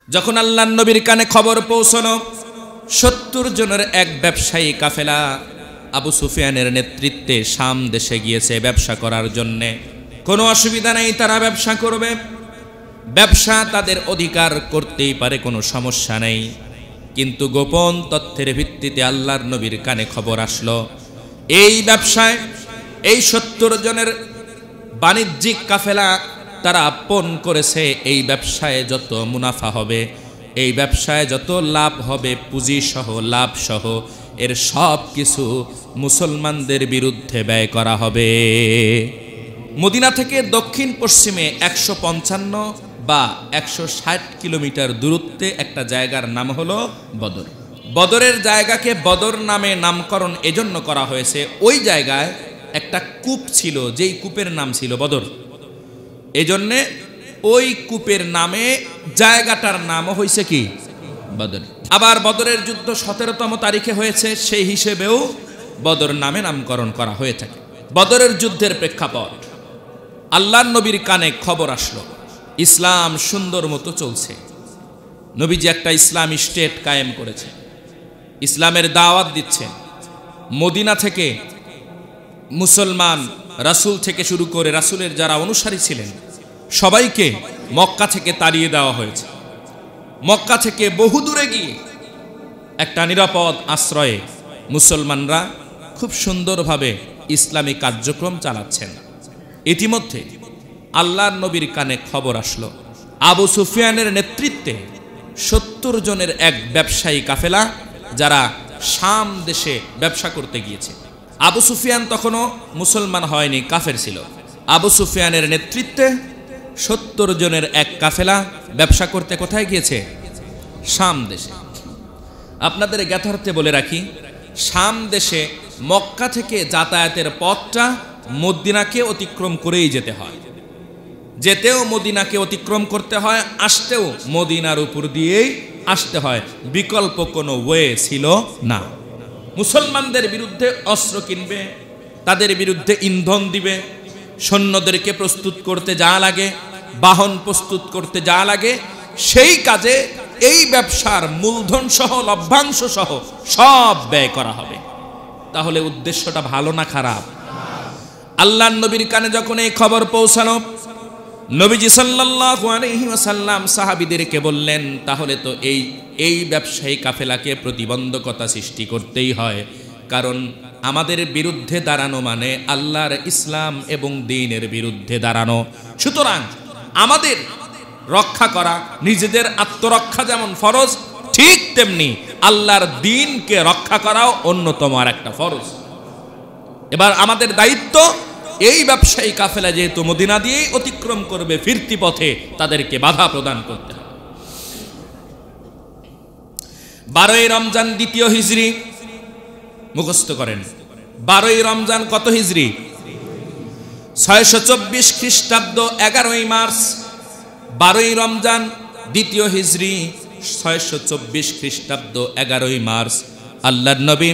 যখন আল্লাহর নবীর কানে খবর পৌঁছলো ৭০ জনের এক ব্যবসায়ী কাফেলা আবু সুফিয়ানের নেতৃত্বে শাম দেশে গিয়েছে ব্যবসা করার জন্যে। কোনো অসুবিধা নেই, তারা ব্যবসা করবে, ব্যবসা তাদের অধিকার, করতেই পারে, কোনো সমস্যা নেই। কিন্তু গোপন তথ্যের ভিত্তিতে আল্লাহর নবীর কানে খবর আসলো এই ব্যবসায় এই ৭০ জনের বাণিজ্যিক কাফেলা তারা পণ করেছে এই ব্যবসায় যত মুনাফা হবে, এই ব্যবসায় যত লাভ হবে, পুঁজি সহ লাভ সহ এর সব কিছু মুসলমানদের বিরুদ্ধে ব্যয় করা হবে। মদিনা থেকে দক্ষিণ পশ্চিমে ১৫৫ বা ১৬০ কিলোমিটার দূরত্বে একটা জায়গার নাম হলো বদর। বদরের জায়গাকে বদর নামে নামকরণ এজন্য করা হয়েছে, ওই জায়গায় একটা কূপ ছিল, যেই কূপের নাম ছিল বদর। এজন্যে ওই কূপের নামে জায়গাটার নামও হয়েছে কি বদর। আবার বদরের যুদ্ধ ১৭তম তারিখে হয়েছে, সেই হিসেবেও বদর নামে নামকরণ করা হয়ে থাকে। বদরের যুদ্ধের প্রেক্ষাপট, আল্লাহর নবীর কানে খবর আসলো ইসলাম সুন্দর মতো চলছে, নবীজি একটা ইসলামী স্টেট কায়েম করেছে, ইসলামের দাওয়াত দিচ্ছে। মদিনা থেকে মুসলমান রাসূল থেকে শুরু করে রাসূলের যারা অনুসারী ছিলেন সবাইকে মক্কা থেকে তাড়িয়ে দেওয়া হয়েছে। মক্কা থেকে বহু দূরে গিয়ে একটা নিরাপদ আশ্রয়ে মুসলমানরা খুব সুন্দরভাবে ইসলামী কার্যক্রম চালাচ্ছেন। ইতিমধ্যে আল্লাহর নবীর কানে খবর আসলো আবু সুফিয়ানের নেতৃত্বে ৭০ জনের এক ব্যবসায়ী কাফেলা যারা শাম দেশে ব্যবসা করতে গিয়েছে। আবু সুফিয়ান তখনও মুসলমান হয়নি, কাফের ছিল। আবু সুফিয়ানের নেতৃত্বে ৭০ জনের এক কাফেলা ব্যবসা করতে কোথায় গিয়েছে? শাম দেশে। আপনাদের জ্ঞাতার্থে বলে রাখি, শাম দেশে মক্কা থেকে যাতায়াতের পথটা মদিনাকে অতিক্রম করেই যেতে হয়, যেতেও মদিনাকে অতিক্রম করতে হয়, আসতেও মদিনার উপর দিয়েই আসতে হয়, বিকল্প কোনো ওয়ে ছিল না। মুসলমানদের বিরুদ্ধে অস্ত্র কিনবে, তাদের বিরুদ্ধে ইন্ধন দিবে, সৈন্যদেরকে প্রস্তুত করতে যা লাগে, বাহন প্রস্তুত করতে যা লাগে, সেই কাজে এই ব্যবসার মূলধন সহ লভ্যাংশ সহ সব ব্যয় করা হবে। তাহলে উদ্দেশ্যটা ভালো না খারাপ? আল্লাহর নবীর কানে যখন এই খবর পৌঁছালো, নবীজি সাল্লাল্লাহু আলাইহি ওয়াসাল্লাম সাহাবীদেরকে বললেন, তাহলে তো এই ব্যবসায়ী কাফেলাকে প্রতিবন্ধকতা সৃষ্টি করতেই হয়, কারণ আমাদের বিরুদ্ধে দাঁড়ানো মানে আল্লাহর ইসলাম এবং দ্বীনের বিরুদ্ধে দাঁড়ানো। সুতরাং আমাদের রক্ষা করা, নিজেদের আত্মরক্ষা যেমন ফরজ, ঠিক তেমনি আল্লাহর দ্বীনকে রক্ষা করাও অন্যতম আর একটা ফরজ। এবার আমাদের দায়িত্ব, এই ব্যবসায়ী কাফেলা যেহেতু মদিনা দিয়েই অতিক্রম করবে, ফিরতি পথে তাদেরকে বাধা প্রদান করতে হবে। 12ই রমজান 2য় হিজরি, মুখস্থ করেন। 12ই রমজান কত হিজরি? 624 খ্রিস্টাব্দ 11ই মার্চ। 12ই রমজান 2য় হিজরি 624 খ্রিস্টাব্দ 11ই মার্চ। আল্লাহর নবী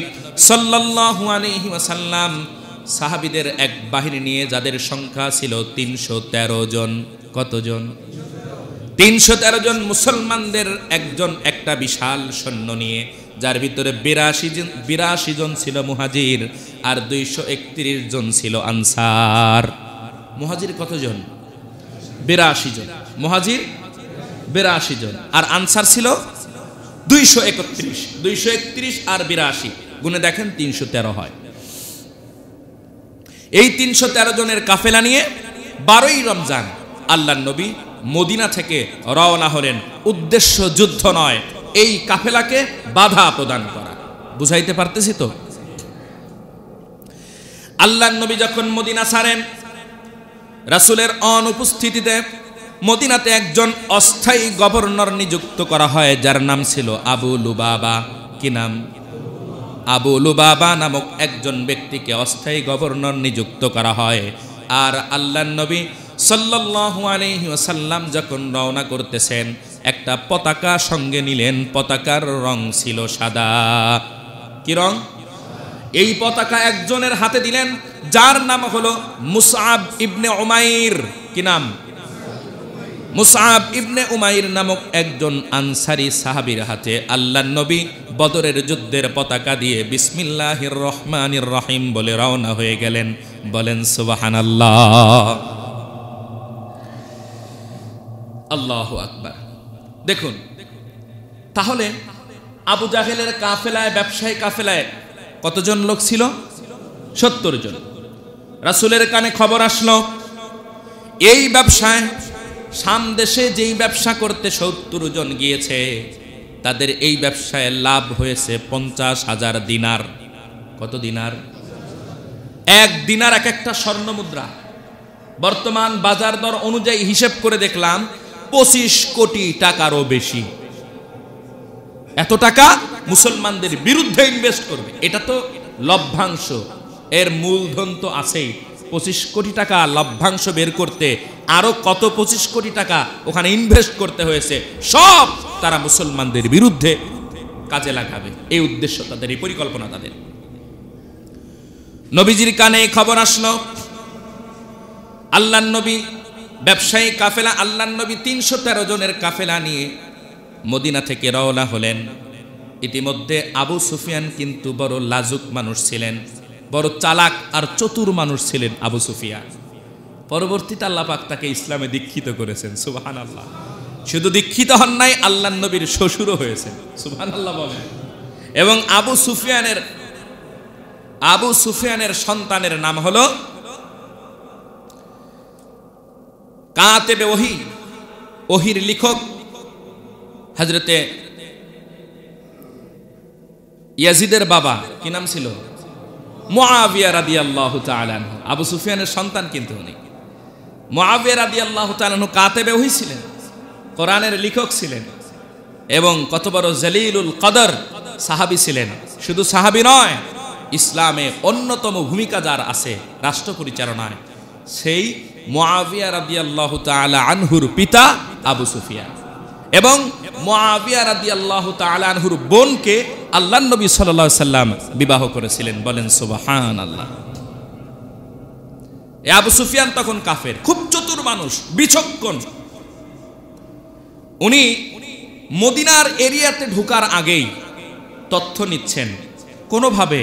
সাল্লাল্লাহু আলাইহি ওয়াসাল্লাম সাহাবীদের এক বাহিনী নিয়ে, যাদের সংখ্যা ছিল 313 জন। কতজন? 313 জন মুসলমানদের একটা বিশাল সৈন্য নিয়ে, যার ভিতরে 82 জন ছিল মুহাজির আর 231 জন ছিল আনসার। মুহাজির কতজন? 82 জন। মুহাজির 82 জন আর আনসার ছিল 231। 231 আর 82 গুণে দেখেন 313 হয়। এই 313 জনের কাফেলা নিয়ে 12ই রমজান আল্লাহর নবী মদিনা থেকে রওনা হলেন। উদ্দেশ্য যুদ্ধ নয়, এই কাফেলাকে বাধা প্রদান করা। বুঝাইতে পারতেছি তো? আল্লাহর নবী যখন মদিনা ছাড়েন, রাসূলের অনুপস্থিতিতে মদিনাতে একজন অস্থায়ী গভর্নর নিযুক্ত করা হয়, যার নাম ছিল আবু লুবাবা। কি নাম? আবু লুবাবা নামক একজন ব্যক্তিকে অস্থায়ী গভর্নর নিযুক্ত করা হয়। আর আল্লাহর নবী সাল্লাল্লাহু আলাইহি ওয়াসাল্লাম যখন রওনা করতেছেন, একটা পতাকা সঙ্গে নিলেন। পতাকার রং ছিল সাদা। কি রং? এই পতাকা একজনের হাতে দিলেন, যার নাম হলো মুসআব ইবনে উমাইর। কি নাম? মুসআব ইবনে উমাইর নামক একজন আনসারী সাহাবীর হাতে আল্লাহর নবী বদরের যুদ্ধের পতাকা দিয়ে বিসমিল্লাহির রহমানির রহিম বলে রওনা হয়ে গেলেন। বলেন সুবহানাল্লাহ। আল্লাহু আকবার। দেখুন তাহলে আবু জাহেলের কাফেলায়, ব্যবসায়ী কাফেলায় কতজন লোক ছিল? 70 জন। রাসূলের কানে খবর আসলো এই ব্যবসায়, শাম দেশে যেই ব্যবসা করতে 70 জন গিয়েছে, তাদের এই ব্যবসায় লাভ হয়েছে 50,000 দিনার। কত দিনার? এক দিনার এক একটা স্বর্ণ মুদ্রা। বর্তমান বাজার দর অনুযায়ী হিসেব করে দেখলাম 25 কোটি টাকারও বেশি। এত টাকা মুসলমানদের বিরুদ্ধে ইনভেস্ট করবে, এটা তো লভ্যাংশ, এর মূলধন তো আছেই। 25 কোটি টাকা লভ্যাংশ বের করতে আরো কত 25 কোটি টাকা ওখানে ইনভেস্ট করতে হয়েছে, সব তারা মুসলমানদের বিরুদ্ধে কাজে লাগাবে। এই উদ্দেশ্য তাদের, এই পরিকল্পনা তাদের। নবীজির কানে খবর আসলো আল্লাহর নবী ব্যবসায়ী কাফেলা, আল্লাহর নবী 313 জনের কাফেলা নিয়ে মদিনা থেকে রওনা হলেন। ইতিমধ্যে আবু সুফিয়ান কিন্তু বড় লাজুক মানুষ ছিলেন, বড় চালাক আর চতুর মানুষ ছিলেন আবু সুফিয়ান। পরবর্তীতে আল্লাহ পাক তাকে ইসলামে দীক্ষিত করেছেন। সুবহানাল্লাহ। শুধু দীক্ষিত হন নাই, আল্লাহর নবীর শ্বশুরও হয়েছেন। সুবহানাল্লাহ বলেন। এবং আবু সুফিয়ানের সন্তানের নাম হলো কাতেবে ওহী, ওহীর লেখক হযরতে ইয়াজিদের বাবা কি নাম ছিল? মুআবিয়া রাদিয়াল্লাহু তাআলা আনহু। আবু সুফিয়ানের সন্তান কিন্তু উনি। মুআবিয়া রাদিয়াল্লাহু তাআলা আনহু কাতেবে ওহী ছিলেন, কোরআনের লেখক ছিলেন এবং কত বড় জলিলুল কদর সাহাবী ছিলেন। শুধু সাহাবী নয়, ইসলামে অন্যতম ভূমিকা যার আছে রাষ্ট্র পরিচালনায়, সেই মুআবিয়া রাদিয়াল্লাহু তাআলা আনহুর পিতা আবু সুফিয়ান। এবং মুআবিয়া রাদিয়াল্লাহু তাআলা আনহুর বোনকে আল্লাহর নবী সাল্লাল্লাহু আলাইহি সাল্লাম বিবাহ করেছিলেন। বলেন সুবহানাল্লাহ। এই আবু সুফিয়ান তখন কাফের, খুব চতুর মানুষ, বিচক্ষণ। উনি মদিনার এরিয়াতে ঢোকার আগেই তথ্য নিচ্ছেন কোনোভাবে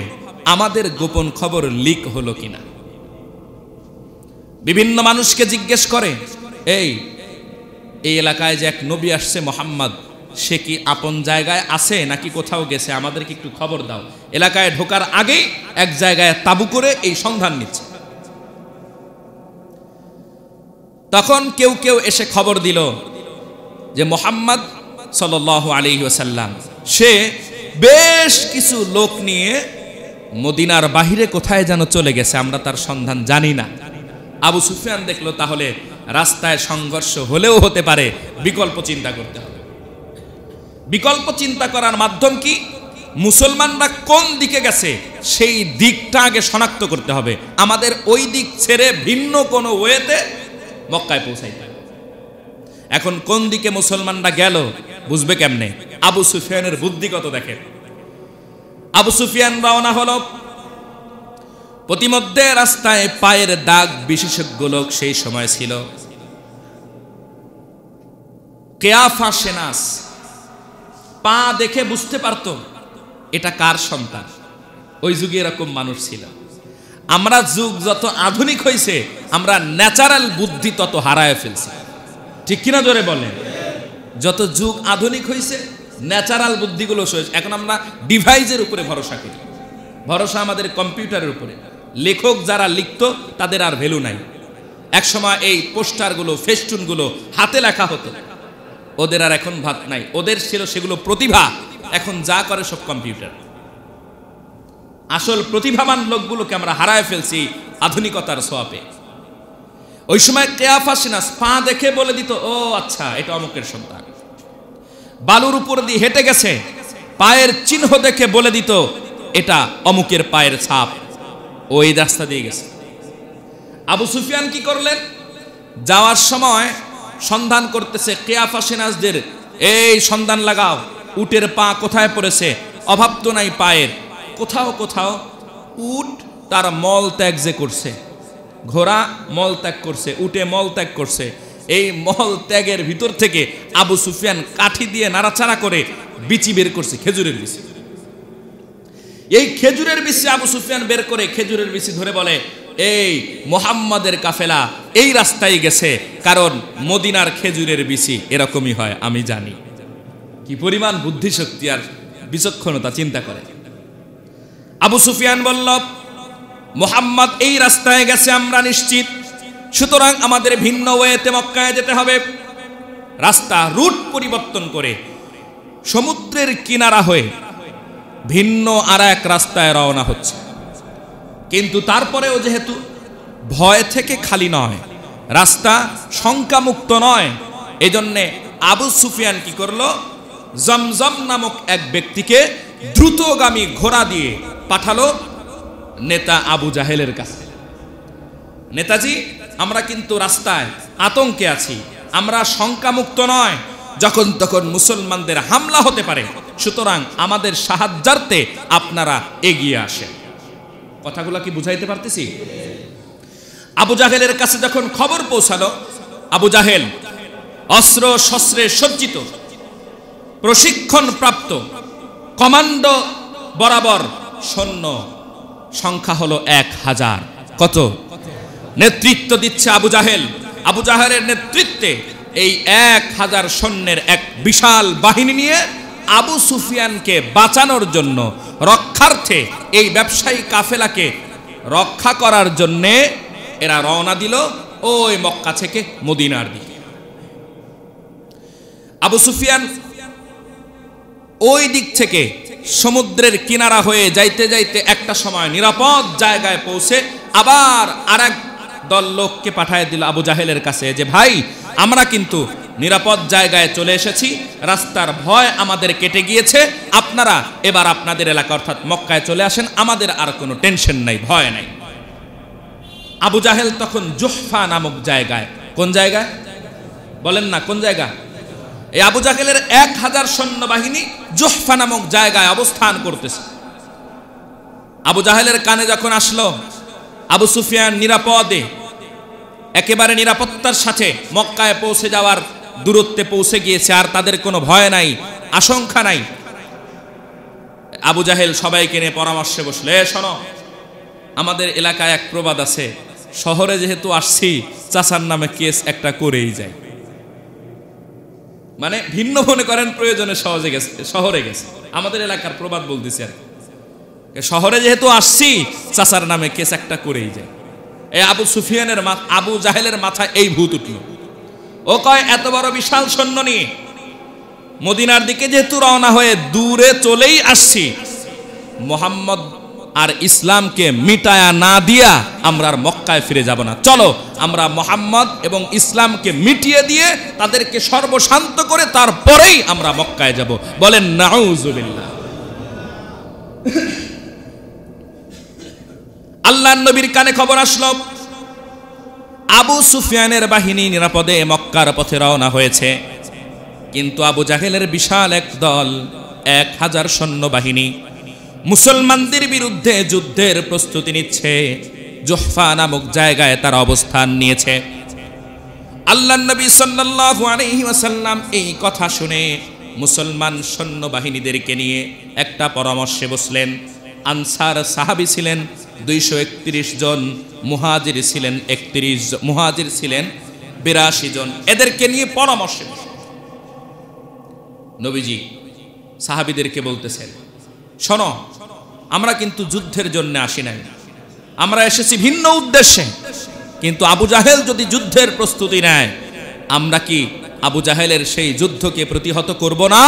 আমাদের গোপন খবর লিক হলো কিনা। বিভিন্ন মানুষকে জিজ্ঞেস করে, এই এলাকায় যে এক নবী আসছে মুহাম্মদ, সে কি আপন জায়গায় আছে নাকি কোথাও গেছে, আমাদেরকে একটু খবর দাও। এলাকায় ঢোকার আগেই এক জায়গায় তাবু করে এই সন্ধান নিচ্ছে। তখন কেউ কেউ এসে খবর দিল যে মুহাম্মদ সাল্লাল্লাহু আলাইহি ওয়াসাল্লাম সে বেশ কিছু লোক নিয়ে মদিনার বাহিরে কোথায় যেন চলে গেছে, আমরা তার সন্ধান জানি না। আবু সুফিয়ান দেখলো তাহলে রাস্তায় সংঘর্ষ হলেও হতে পারে, বিকল্প চিন্তা করতে হবে। বিকল্প চিন্তা করার মাধ্যম কি? মুসলমানরা কোন দিকে গেছে সেই দিকটা আগে শনাক্ত করতে হবে। আমাদের ওই দিক ছেড়ে ভিন্ন কোনো ওয়েতে মক্কায় পৌঁছাইতে হবে। এখন কোন দিকে মুসলমানরা গেল বুঝবে কেমনে? আবু সুফিয়ানের বুদ্ধি কত দেখেন। আবু সুফিয়ান রওনা হলো। প্রতিমধ্যে রাস্তায় পায়ের দাগ বিশেষজ্ঞ লোক সেই সময় ছিল কেয়াফা সেনাস। পা দেখে বুঝতে পারত এটা কার সন্তান। ওই যুগে এরকম মানুষ ছিল। আমরা যুগ যত আধুনিক হয়েছে, আমরা ন্যাচারাল বুদ্ধি তত হারায় ফেলছি। ঠিক কিনা জোরে বলেন? যত যুগ আধুনিক হয়েছে, ন্যাচারাল বুদ্ধিগুলো শেষ। এখন আমরা ডিভাইসের উপরে ভরসা করি, ভরসা আমাদের কম্পিউটারের উপরে। লেখক যারা লিখত তাদের আর ভ্যালু নাই। একসময় এই পোস্টারগুলো, ফেস্টুনগুলো হাতে লেখা হতো, ওদের আর এখন ভাত নাই। ওদের ছিল সেগুলো প্রতিভা, এখন যা করে সব কম্পিউটার। আসল প্রতিভাবান লোকগুলোকে আমরা হারায় ফেলছি আধুনিকতার ছোঁয়াপে। ওই সময় কেয়াফা সিনাস পা দেখে বলে দিত, ও আচ্ছা এটা অমুকের সন্তান। বালুর উপর দিয়ে হেঁটে গেছে, পায়ের চিহ্ন দেখে বলে দিত এটা অমুকের পায়ের ছাপ, ওই রাস্তা দিয়ে গেছে। আবু সুফিয়ান কি করলেন? যাওয়ার সময় সন্ধান করতেছে কেয়াফা সিনাসদের, এই সন্ধান লাগাও উটের পা কোথায় পড়েছে। অভাব তো নাই পায়ের। কোথাও কোথাও উট তার মল ত্যাগ যে করছে, ঘোড়া মল ত্যাগ করছে, উটে মল ত্যাগ করছে, এই মহল ত্যাগের ভিতর থেকে আবু সুফিয়ান কাঠি দিয়ে নাড়াচাড়া করে বিচি বের করছে, খেজুরের বিচি। এই খেজুরের বিচি আবু সুফিয়ান বের করে খেজুরের বিচি ধরে বলে, এই মুহাম্মাদের কাফেলা এই রাস্তায় গেছে, কারণ মদিনার খেজুরের বিচি এরকমই হয় আমি জানি। কি পরিমাণ বুদ্ধিশক্তি আর বিচক্ষণতা, চিন্তা করে। আবু সুফিয়ান বলল, মুহাম্মদ এই রাস্তায় গেছে আমরা নিশ্চিত, সুতরাং আমাদের ভিন্ন ওয়েতে মক্কায় যেতে হবে। রাস্তা রুট পরিবর্তন করে সমুদ্রের কিনারা হয়ে ভিন্ন আর এক রাস্তায় রওনা হচ্ছে। কিন্তু তারপরেও যেহেতু ভয় থেকে খালি নয়, রাস্তা শঙ্কামুক্ত নয়, এজন্যে আবু সুফিয়ান কি করলো, জমজম নামক এক ব্যক্তিকে দ্রুতগামী ঘোড়া দিয়ে পাঠালো নেতা আবু জাহেলের কাছে। নেতাজি, আমরা কিন্তু রাস্তায় আতঙ্কে আছি, আমরা শঙ্কামুক্ত নয়, যখন তখন মুসলমানদের হামলা হতে পারে, সুতরাং আমাদের সাহায্যার্থে আপনারা এগিয়ে আসেন। কথাগুলো কি বুঝাইতে পারতেছি? আবু জাহেলের কাছে যখন খবর পৌঁছালো, আবু জাহেল অস্ত্র শস্ত্রে সজ্জিত, প্রশিক্ষণ প্রাপ্ত, কমান্ডো বরাবর সৈন্য সংখ্যা হলো 1000। কত? নেতৃত্ব দিচ্ছে আবু জাহেল। আবু জাহেলের নেতৃত্বে এই 1000 সৈন্যের এক বিশাল বাহিনী নিয়ে আবু সুফিয়ানকে বাঁচানোর জন্য, রক্ষার্থে, এই ব্যবসায়ী কাফেলাকে রক্ষা করার জন্য এরা রওনা দিল ওই মক্কা থেকে মদিনার দিকে। আবু সুফিয়ান ওই দিক থেকে সমুদ্রের কিনারা হয়ে যাইতে যাইতে একটা সময় নিরাপদ জায়গায় পৌঁছে আবার আরেক দল লোককে পাঠিয়ে দিল আবু জাহেলের কাছে, যে ভাই, আমরা কিন্তু নিরাপদ জায়গায় চলে এসেছি, রাস্তার ভয় আমাদের কেটে গিয়েছে, আপনারা এবার আপনাদের এলাকা অর্থাৎ মক্কায় চলে আসেন, আমাদের আর কোনো টেনশন নাই, ভয় নাই। আবু জাহেল তখন জুহফা নামক জায়গায়, কোন জায়গায় বলেন না, কোন জায়গা? এই আবু জাহেলের 1000 সৈন্যবাহিনী জুহফা নামক জায়গায় অবস্থান করতেছে। আবু জাহেলের কানে যখন আসলো আবু সুফিয়ান নিরাপদে, একেবারে নিরাপত্তার সাথে মক্কায় পৌঁছে যাওয়ার দূরত্বে পৌঁছে গিয়েছে, আর তাদের কোনো ভয় নাই, আশঙ্কা নাই, আবু জাহেল সবাইকে নিয়ে পরামর্শে বসলে, শোনো, আমাদের এলাকায় এক প্রবাদ আছে, শহরে যেহেতু আসছি চাচার নামে কেস একটা করেই যায়। মানে ভিন্ন মনে করেন প্রয়োজনে শহরে গেছে, আমাদের এলাকার প্রবাদ বলতেছে, শহরে যেহেতু আসছি চাচার নামে কেস একটা করেই যায়। এই আবু সুফিয়ানের আবু জাহেলের মাথায় এই ভূত উঠল। ও কয়, এত বড় বিশাল সৈন্য নিয়ে মদিনার দিকে যেহেতু রওনা হয়ে দূরে চলেই আসছি, মুহাম্মদ আর ইসলামকে মিটায়া না দিয়া আমরা আর মক্কায় ফিরে যাব না, চলো আমরা মুহাম্মদ এবং ইসলামকে মিটিয়ে দিয়ে তাদেরকে সর্বশান্ত করে তারপরেই আমরা মক্কায় যাব। বলেন নাউজুবিল্লাহ। আল্লাহর নবীর কানে খবর আসলো আবু সুফিয়ানের বাহিনী নিরাপদে মক্কার পথে রওনা হয়েছে, কিন্তু আবু জাহেলের বিশাল এক দল 1000 সৈন্যবাহিনী মুসলমানদের বিরুদ্ধে যুদ্ধের প্রস্তুতি নিচ্ছে। জুহফা নামক জায়গায় তারা অবস্থান নিয়েছে। আল্লাহর নবী সাল্লাল্লাহু আলাইহি ওয়াসাল্লাম এই কথা শুনে মুসলমান সৈন্যবাহিনীদেরকে নিয়ে একটা পরামর্শে বসলেন। আনসার সাহাবী ছিলেন 231 জন, মুহাজির ছিলেন 82 জন, এদেরকে নিয়ে পরামর্শে নবীজি সাহাবীদেরকে বলতেছেন, শোনো, আমরা কিন্তু যুদ্ধের জন্য আসি নাই, আমরা এসেছি ভিন্ন উদ্দেশ্যে, কিন্তু আবু জাহেল যদি যুদ্ধের প্রস্তুতি নেয়, আমরা কি আবু জাহেলের সেই যুদ্ধকে প্রতিহত করব না?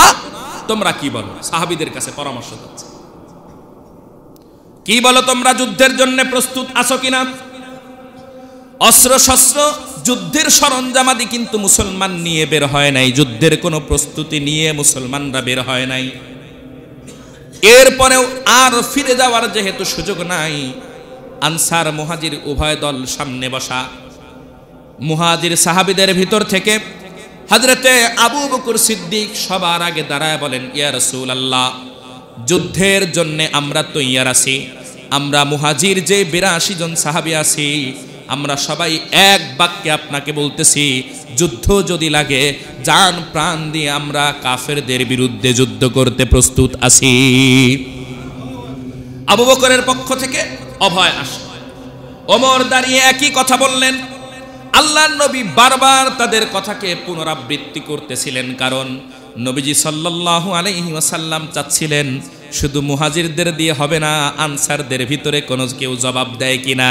তোমরা কি বলো? সাহাবীদের কাছে পরামর্শ দিচ্ছে, কি বলো, তোমরা যুদ্ধের জন্য প্রস্তুত আছো কিনা? অস্ত্র শস্ত্র যুদ্ধের সরঞ্জামাদি কিন্তু মুসলমান নিয়ে বের হয় নাই, যুদ্ধের কোনো প্রস্তুতি নিয়ে মুসলমানরা বের হয় নাই। এরপরেও আর ফিরে যাওয়ার যেহেতু সুযোগ নাই, আনসার মুহাজির উভয় দল সামনে বসা। মুহাজির সাহাবীদের ভিতর থেকে হযরতে আবু বকর সিদ্দিক সবার আগে দাঁড়ায় বলেন, ইয়া রাসূলুল্লাহ, যুদ্ধের জন্য আমরা তৈয়ার আছি, আমরা মুহাজির যে 82 জন সাহাবী আছি, আমরা সবাই এক বাক্যে আপনাকে বলতেছি, যুদ্ধ যদি লাগে জান প্রাণ দিয়ে আমরা কাফেরদের বিরুদ্ধে যুদ্ধ করতে প্রস্তুত আছি। আবু বকরের পক্ষ থেকে অভয় আসে। ওমর দাঁড়িয়ে একই কথা বললেন। আল্লাহর নবী বারবার তাদের কথাকে পুনরাবৃত্তি করতেছিলেন, কারণ নবীজি সাল্লাল্লাহু আলাইহি ওয়াসাল্লাম চাচ্ছিলেন শুধু মুহাজিরদের দিয়ে হবে না, আনসারদের ভিতরে কোনো কেউ জবাব দেয় কিনা।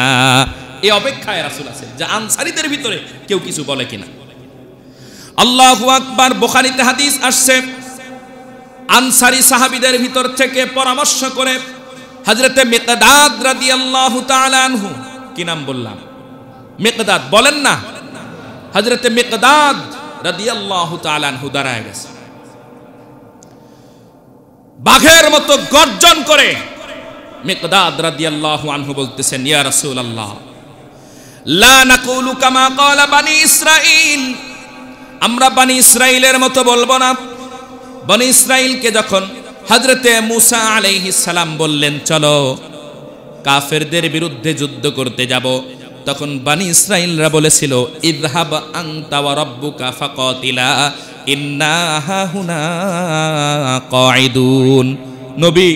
এই অপেক্ষায় রাসূল আছেন যে আনসারীদের ভিতরে কেউ কিছু বলে কিনা। আল্লাহু আকবার। বুখারীতে হাদিস আসছে, আনসারী সাহাবীদের ভিতর থেকে পরামর্শ করে হযরতে মিকদাদ রাদিয়াল্লাহু তাআলা আনহু, কি নাম বললাম? মিকদাদ, বলেন না। হযরতে মিকদাদ রাদিয়াল্লাহু তাআলা আনহু দাঁড়ায় গেছে, বাঘের মতো গর্জন করে মিকদাদ রাদিয়াল্লাহু আনহু বলতেছেন, ইয়া রাসূলুল্লাহ, লা নাকুলু কামা ক্বালা বানি ইসরাঈল, আমরা বানি ইসরাঈলের মতো বলবো না। বানি ইসরাঈলকে যখন হযরতে মূসা আলাইহিস সালাম বললেন চলো কাফেরদের বিরুদ্ধে যুদ্ধ করতে যাব, তখন বানি ইসরাঈলরা বলেছিল ইযহাব আনতা ওয়া রাব্বুকা ফাকাতিলা ইন্না হাহুনা কাঈদুন। নবী,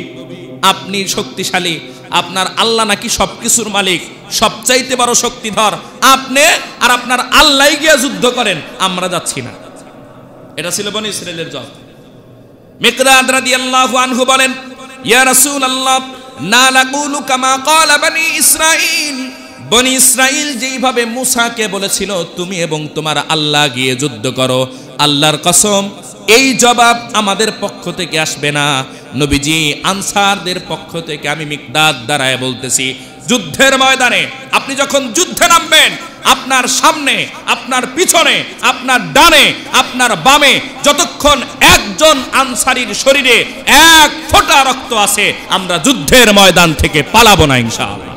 আপনি শক্তিশালী, আপনার আল্লাহ নাকি সবকিছুর মালিক, সবচাইতে বড় শক্তিধর, আপনি আর আপনার আল্লাহ গিয়ে যুদ্ধ করেন, আমরা যাচ্ছি না। এটা ছিল বনি ইসরাঈলের জবাব। মিকদাদ রাদিয়াল্লাহু আনহু বলেন, ইয়া রাসূলুল্লাহ, না নাকুলু কামা ক্বালা বানি ইসরাঈল, বনি ইসরাঈল যেইভাবে মূসাকে বলেছিল তুমি এবং তোমার আল্লাহ গিয়ে যুদ্ধ করো, আল্লাহর কসম এই জবাব আমাদের পক্ষ থেকে আসবে না। নবীজি, আনসারদের পক্ষ থেকে আমি মিকদাদ দাঁড়ায় বলতেছি, যুদ্ধের ময়দানে আপনি যখন যুদ্ধে নামবেন, আপনার সামনে, আপনার পিছনে, আপনার ডানে, আপনার বামে যতক্ষণ একজন আনসারীর শরীরে এক ফোঁটা রক্ত আছে, আমরা যুদ্ধের ময়দান থেকে পালাবো না ইনশাআল্লাহ।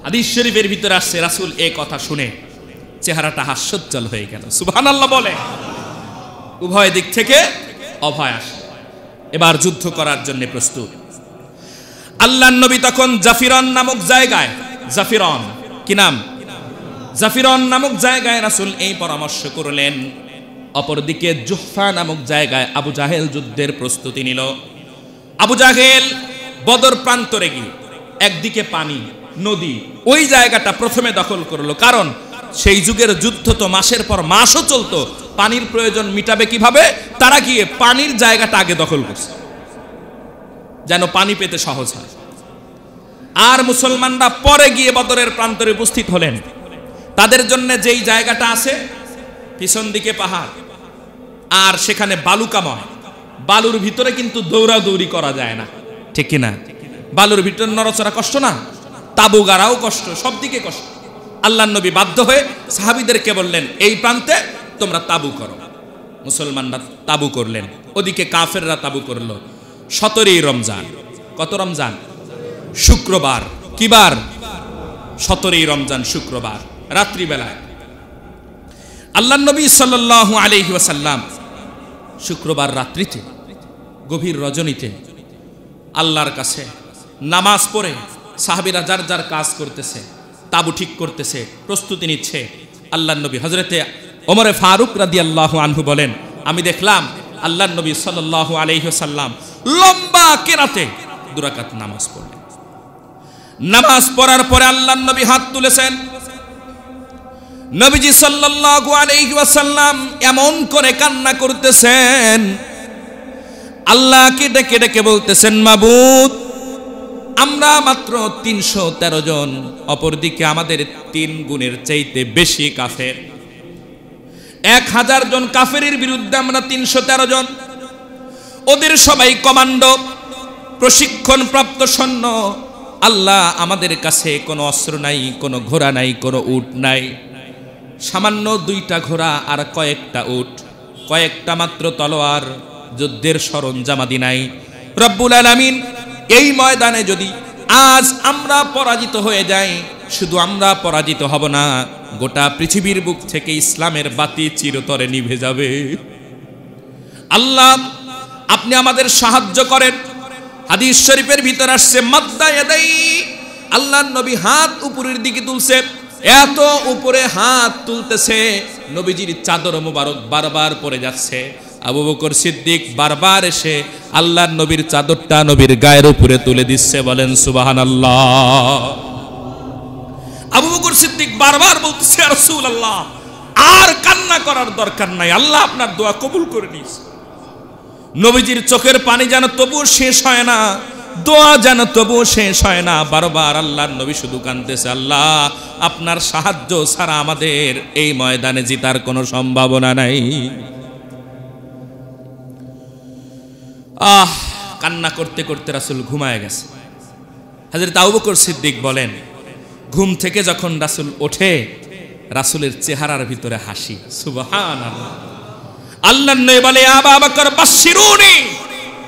হাদিস শরীফের ভিতরে আসছে, রাসূল এই কথা শুনে চেহারাটা হাস্যোজ্জ্বল হয়ে গেল। সুবহানাল্লাহ বলে। উভয় দিক থেকে অভয় আসে, এবার যুদ্ধ করার জন্য প্রস্তুত। আল্লাহর নবী তখন জাফিরন নামক জায়গায়, জাফিরন কি নাম? জাফিরন নামক জায়গায় রাসূল এই পরামর্শ করলেন। অপরদিকে জুহফা নামক জায়গায় আবু জাহেল যুদ্ধের প্রস্তুতি নিল। আবু জাহেল বদর প্রান্তরে গিয়ে একদিকে পানি, নদী, ওই জায়গাটা প্রথমে দখল করলো, কারণ সেই যুগের যুদ্ধ তো মাসের পর মাসও চলতো, পানির প্রয়োজন মিটাবে কিভাবে? তারা গিয়ে পানির জায়গাটা আগে দখল করছে যেন পানি পেতে সহজ হয়। আর মুসলমানরা পরে গিয়ে বদরের প্রান্তরে উপস্থিত হলেন। তাদের জন্য যেই জায়গাটা আছে পিছন দিকে পাহাড়, আর সেখানে বালুকাময়, বালুর ভিতরে কিন্তু দৌড়াদৌড়ি করা যায় না, ঠিক কিনা? বালুর ভিতরে নড়াচড়া কষ্ট না, তাবু গাড়াও কষ্ট, সব দিকে কষ্ট। আল্লাহর নবী বাধ্য হয়ে সাহাবীদেরকে বললেন এই প্রান্তে তোমরা তাবু করো। মুসলমানরা তাবু করলেন, ওদিকে কাফেররা তাবু করলো। 17ই রমজান, কত রমজান? শুক্রবার। কি বার? 17ই রমজান শুক্রবার রাত্রিবেলায় আল্লাহর নবী সাল্লাল্লাহু আলাইহি ওয়াসাল্লাম শুক্রবার রাত্রিতে গভীর রজনীতে আল্লাহর কাছে নামাজ পড়ে সাহাবীরা যার যার কাজ করতেছে, তাবু ঠিক করতেছে, প্রস্তুতি নিচ্ছে। আল্লাহর নবী হযরতে ওমর ফারুক রাদিয়াল্লাহু আনহু বলেন, আমি দেখলাম আল্লাহর নবী সাল্লাল্লাহু আলাইহি ওয়াসাল্লাম লম্বা কেরাতে 2 রাকাত নামাজ পড়লেন। নামাজ পড়ার পরে আল্লাহর নবী হাত তুলেছেন। নবীজি সাল্লাল্লাহু আলাইহি ওয়াসাল্লাম এমন করে কান্না করতেছেন, আল্লাহকে ডেকে ডেকে বলতেছেন, মাবুদ, আমরা মাত্র 313 জন, অপরদিকে আমাদের 3 গুণের চাইতে বেশি কাফের। 1000 জন কাফেরের বিরুদ্ধে আমরা 313 জন। ওদের সবাই কমান্ডো, প্রশিক্ষণ প্রাপ্ত সৈন্য। আল্লাহ, আমাদের কাছে কোনো অস্ত্র নাই, কোনো ঘোড়া নাই, কোনো উট নাই, সামান্য 2টা ঘোড়া আর কয়েকটা উট, কয়েকটা মাত্র তলোয়ার, যুদ্ধের সরঞ্জামাদি নাই। রব্বুল আলামিন, এই ময়দানে যদি আজ আমরা পরাজিত হয়ে যাই, শুধু আমরা পরাজিত হব না, গোটা পৃথিবীর বুক থেকে ইসলামের বাতি চিরতরে নিভে যাবে। আল্লাহ, আপনি আমাদের সাহায্য করেন। হাদিস শরীফের ভিতর আসছে, মাদ্দা ইয়াদাই, আল্লাহর নবী হাত উপরের দিকে তুলছে, এত উপরে হাত তুলতেছে নবীজির চাদর মোবারক বারবার পড়ে যাচ্ছে। আবু বকর সিদ্দিক বারবার এসে আল্লাহর নবীর চাদরটা নবীর গায়ের উপরে তুলে দিচ্ছে, বলেন সুবহানাল্লাহ। আবু বকর সিদ্দিক বারবার বলতেছে, ইয়া রাসূলুল্লাহ, আর কান্না করার দরকার নাই, আল্লাহ আপনার দোয়া কবুল করে নিয়েছে। নবীজির চোখের পানি যেন তবুও শেষ হয় না, দোয়া যেন তবুও শেষ হয় না। বারবার আল্লাহর নবী শুধু কাঁদতেছে, আল্লাহ আপনার সাহায্য ছাড়া আমাদের এই ময়দানে জিতার কোনো সম্ভাবনা নাই। কান্না করতে করতে রাসূল ঘুমায় গেছে। হযরত আবু বকর সিদ্দিক বলেন, ঘুম থেকে যখন রাসূল ওঠে, রাসূলের চেহারার ভিতরে হাসি। সুবহানাল্লাহ। আল্লাহর নবী বলে, আবু বকর বাশশিরুনি,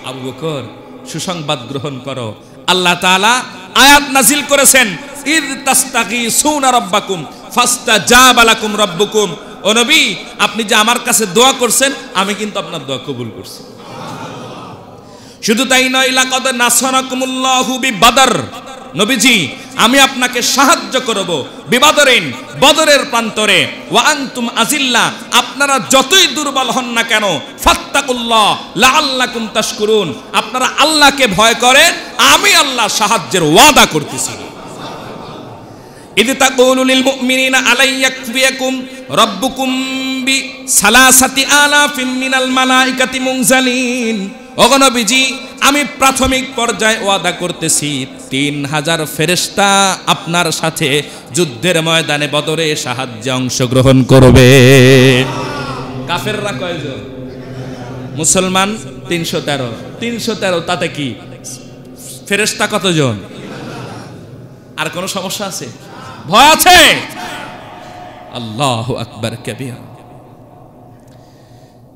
আবু বকর সুসংবাদ গ্রহণ করো, আল্লাহ তাআলা আয়াত নাজিল করেছেন, ইয তাস্তাগীসুনা রাব্বাকুম ফাস্তাজাবা লাকুম রাব্বুকুম। ও নবী, আপনি যে আমার কাছে দোয়া করছেন, আমি কিন্তু আপনার দোয়া কবুল করছি। শুধু তাই নয়, লাকাদ নাসারাকুমুল্লাহু বিবাদর, নবীজি আমি আপনাকে সাহায্য করব বিবাদরিন, বদরের প্রান্তরে, ওয়া আনতুম আজিল্লা, আপনারা যতই দুর্বল হন না কেন, ফাত্তাকুল্লাহ লাআল্লাকুম তাশকুরুন, আপনারা আল্লাহকে ভয় করেন, আমি আল্লাহ সাহায্যের ওয়াদা করতেছি। ইদ তাকুলু লিল মুমিনিনা আলাইয়াকফিয়াকুম রাব্বুকুম বি সালাসাতি আলাফিম মিনাল মালাইকাতি মুনজালিন। ওগো নবীজি, আমি প্রাথমিক পর্যায়ে ওয়াদা করতেছি 3000 ফেরেশতা আপনার সাথে যুদ্ধের ময়দানে বদরে সাহায্যে অংশগ্রহণ করবে। কাফেররা কয়জন? মুসলমান 313। 313 তাতে কি, ফেরেশতা কতজন? আর কোনো সমস্যা আছে? ভয় আছে? আল্লাহু আকবার কাবীরা।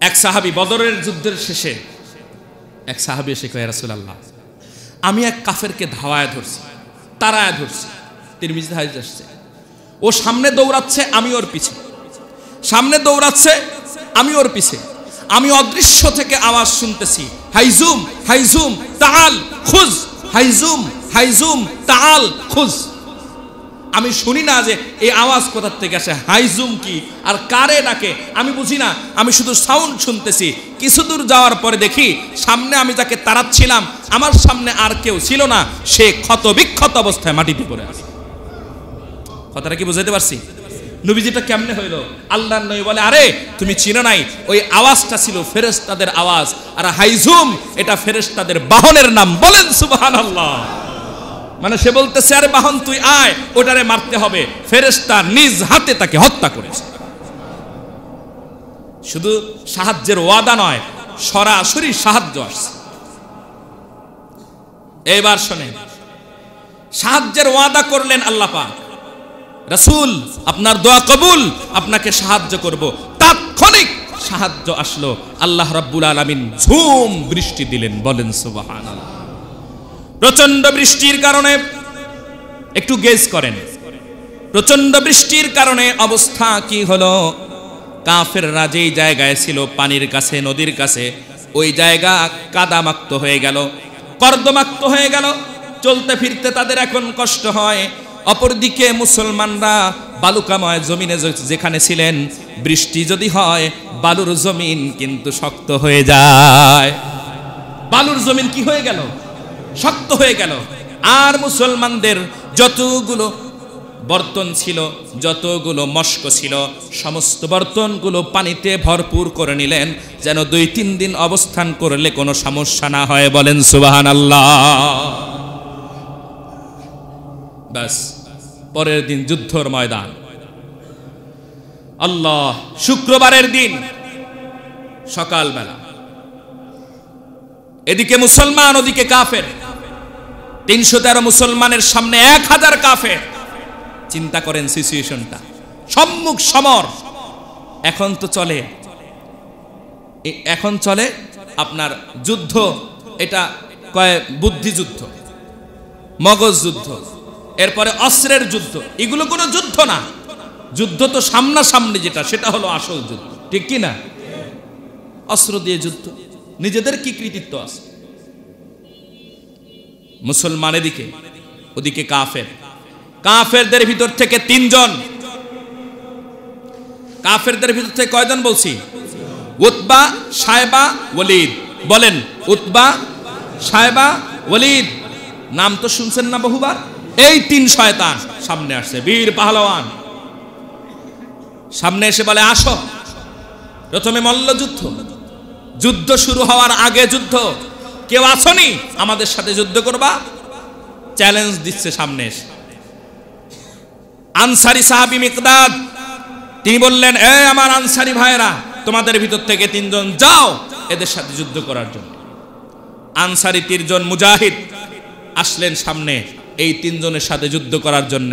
এক সাহাবী বদরের যুদ্ধের শেষে এক সাহাবী এসে কয়, রাসূলুল্লাহ, আমি এক কাফেরকে ধাওয়ায় ধরছি, তাড়ায় ধরছি। তিরমিজি হাদিস আসছে, ও সামনে দৌড়াচ্ছে, আমি ওর পিছে, সামনে দৌড়াচ্ছে, আমি ওর পিছে। আমি অদৃশ্য থেকে আওয়াজ শুনতেছি, হাইজুম হাইজুম তাআল খুজ, হাইজুম হাইজুম তাআল খুজ। আমি শুনি না যে এই আওয়াজ কোথা থেকে আসে, হাইজুম কি আর কারে ডাকে আমি বুঝি না, আমি শুধু সাউন্ড শুনতেছি। কিছু দূর যাওয়ার পরে দেখি সামনে আমি যাকে তাড়াচ্ছিলাম, আমার সামনে আর কেউ ছিল না, সে ক্ষত বিক্ষত অবস্থায় মাটিতে পড়ে আছে। কথাটা কি বুঝাইতে পারছি? নবীজিটা কেমনে হইল? আল্লাহর নবী বলে, আরে তুমি চিনো নাই, ওই আওয়াজটা ছিল ফেরেশতাদের আওয়াজ, আর হাইজুম এটা ফেরেশতাদের বাহনের নাম। বলেন সুবহানাল্লাহ। মানে সে বলতেছে, আরে বাহন তুই আয়, ওটারে মারতে হবে। ফেরেশতা নিজ হাতে তাকে হত্যা করেছে। শুধু সাহায্যের ওয়াদা নয়, সরাসরি সাহায্য আসছে। এবার শোনেন, সাহায্যের ওয়াদা করলেন আল্লাহ পাক, রাসূল আপনার দোয়া কবুল, আপনাকে সাহায্য করব। তাৎক্ষণিক সাহায্য আসলো। আল্লাহ রাব্বুল আলামিন ঝুম বৃষ্টি দিলেন। বলেন সুবহানাল্লাহ। প্রচন্ড বৃষ্টির কারণে, একটু গেস করেন, প্রচন্ড বৃষ্টির কারণে অবস্থা কি হলো? কাফেররা যেই জায়গায় ছিল পানির কাছে, নদীর কাছে, ওই জায়গা কাদামাক্ত হয়ে গেল, কর্দমাক্ত হয়ে গেল। চলতে ফিরতে তাদের এখন কষ্ট হয়। অপরদিকে মুসলমানরা বালুকাময় জমিনে যেখানে ছিলেন, বৃষ্টি যদি হয় বালুর জমিন কিন্তু শক্ত হয়ে যায়। বালুর জমিন কি হয়ে গেল? শক্ত হয়ে গেল। আর মুসলমানদের যতগুলো বর্তন ছিল, যতগুলো মস্ক ছিল, সমস্ত বর্তনগুলো পানিতে ভরপুর করে নিলেন, যেন 2-3 দিন অবস্থান করলে কোনো সমস্যা না হয়। বলেন সুবহানাল্লাহ। বাস, পরের দিন যুদ্ধর ময়দান। আল্লাহ, শুক্রবারের দিন সকালবেলা, এদিকে মুসলমান, ওদিকে কাফের। 313 মুসলমানের সামনে 1000 কাফের। চিন্তা করেন সিচুয়েশনটা, সম্মুখ সমর। এখন তো চলে, এখন চলে আপনার যুদ্ধ, এটা কয় বুদ্ধি যুদ্ধ, মগজ যুদ্ধ, এরপরে অস্ত্রের যুদ্ধ। এগুলো কোনো যুদ্ধ না। যুদ্ধ তো সামনাসামনি যেটা, সেটা হলো আসল যুদ্ধ, ঠিক কি না? অস্ত্র দিয়ে যুদ্ধ, নিজেদের কি কৃতিত্ব আছে? মুসলমান এদিকে, ওদিকে কাফের। কাফেরদের ভিতর থেকে তিনজন, কাফেরদের ভিতর থেকে কয়জন বলছি? উতবা, সায়বা, ওয়ালিদ। বলেন, উতবা, সায়বা, ওয়ালিদ। নাম তো শুনছেন না বহুবার। এই তিন শয়তান সামনে আসছে, বীর পাহলওয়ান সামনে এসে বলে, আসো। প্রথমে মল্লযুদ্ধ, যুদ্ধ শুরু হওয়ার আগে যুদ্ধ। কেউ আসনি আমাদের সাথে যুদ্ধ করবা? চ্যালেঞ্জ দিচ্ছে সামনে এসে। আনসারী সাহাবী মিকদাদ, তিনি বললেন, এ আমার আনসারী ভাইরা, তোমাদের ভিতর থেকে তিনজন যাও এদের সাথে যুদ্ধ করার জন্য। আনসারী তিনজন মুজাহিদ আসলেন সামনে এই তিনজনের সাথে যুদ্ধ করার জন্য।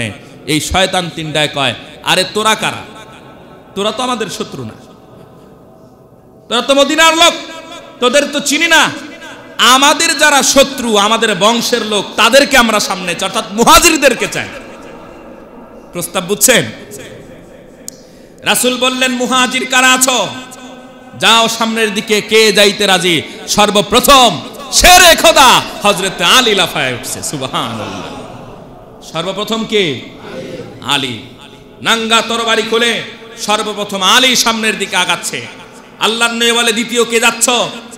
এই শয়তান তিনটায় কয়, আরে তোরা কারা? তোরা তো আমাদের শত্রু না, তোরা তো মদিনার লোক, তোদের তো চিনি না। আমাদের যারা শত্রু, আমাদের বংশের লোক, তাদেরকে আমরা সামনে চাই, অর্থাৎ মুহাজিরদেরকে চাই। প্রস্তাব বুঝছেন? রাসূল বললেন, মুহাজির কারা আছো? যাও সামনের দিকে। কে যাইতে রাজি? সর্বপ্রথম শেরে খোদা হযরত আলী লাফায় উঠছে। সুবহানাল্লাহ। সর্বপ্রথম কে? আলী। নাঙ্গা তরবারি খুলে সর্বপ্রথম আলী সামনের দিকে আগাচ্ছে। আল্লাহর নবী বলে, দ্বিতীয় কে যাচ্ছ?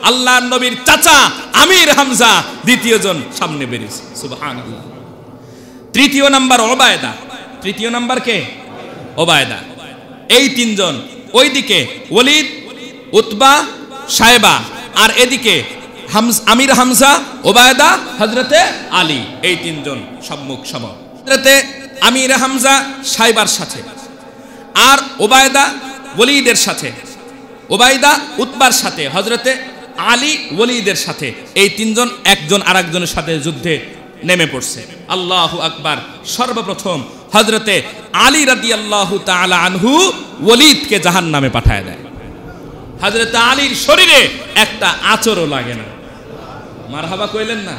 আল্লাহর নবীর চাচা আমির হামজা দ্বিতীয় জন সামনে বেরিয়েছে। সুবহানাল্লাহ। তৃতীয় নাম্বার ওবায়দা। তৃতীয় নাম্বার কে? ওবায়দা। এই তিনজন। ওইদিকে ওয়ালিদ, উতবা, সায়বা, আর এদিকে আমির হামজা, ওবায়দা, হযরতে আলী। এই তিনজন সম্মুখ সমর। হযরতে আমির হামজা সায়বার সাথে, আর ওবায়দা ওয়ালিদের সাথে, ওবায়দা উতবার সাথে, হযরতে আলী ওয়ালিদের সাথে। এই তিনজন একজন আরেকজনের সাথে যুদ্ধে নেমে পড়ছে। আল্লাহু আকবার। সর্বপ্রথম হযরতে আলী রাদিয়াল্লাহু তাআলা আনহু ওয়ালিদকে জাহান্নামে পাঠায় দেয়। হযরতে আলীর শরীরে একটা আঁচড়ও লাগে না। মারহাবা কইলেন না?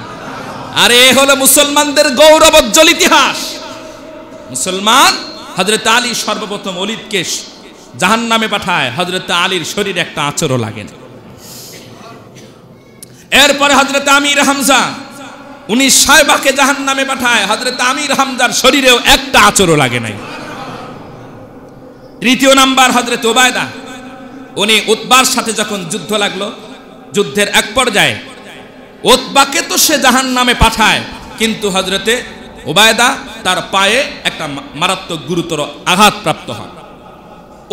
আরে এ হলো মুসলমানদের গৌরবোজ্জ্বল ইতিহাস। মুসলমান হযরতে আলী সর্বপ্রথম ওয়ালিদকে জাহান্নামে পাঠায়, হযরতে আলীর শরীরে একটা আঁচড়ও লাগে না। এরপরে হযরতে আমির হামজা, উনি সায়বাকে জাহান্নামে পাঠায়, হযরতে আমির হামজার শরীরেও একটা আঁচড়ও লাগে নাই। তৃতীয় নাম্বার হযরতে ওবায়দা, উনি উতবার সাথে যখন যুদ্ধ লাগলো, যুদ্ধের এক পর্যায়ে উতবাকে তো সে জাহান্নামে পাঠায়, কিন্তু হযরতে ওবায়দা তার পায়ে একটা মারাত্মক গুরুতর আঘাত প্রাপ্ত হয়।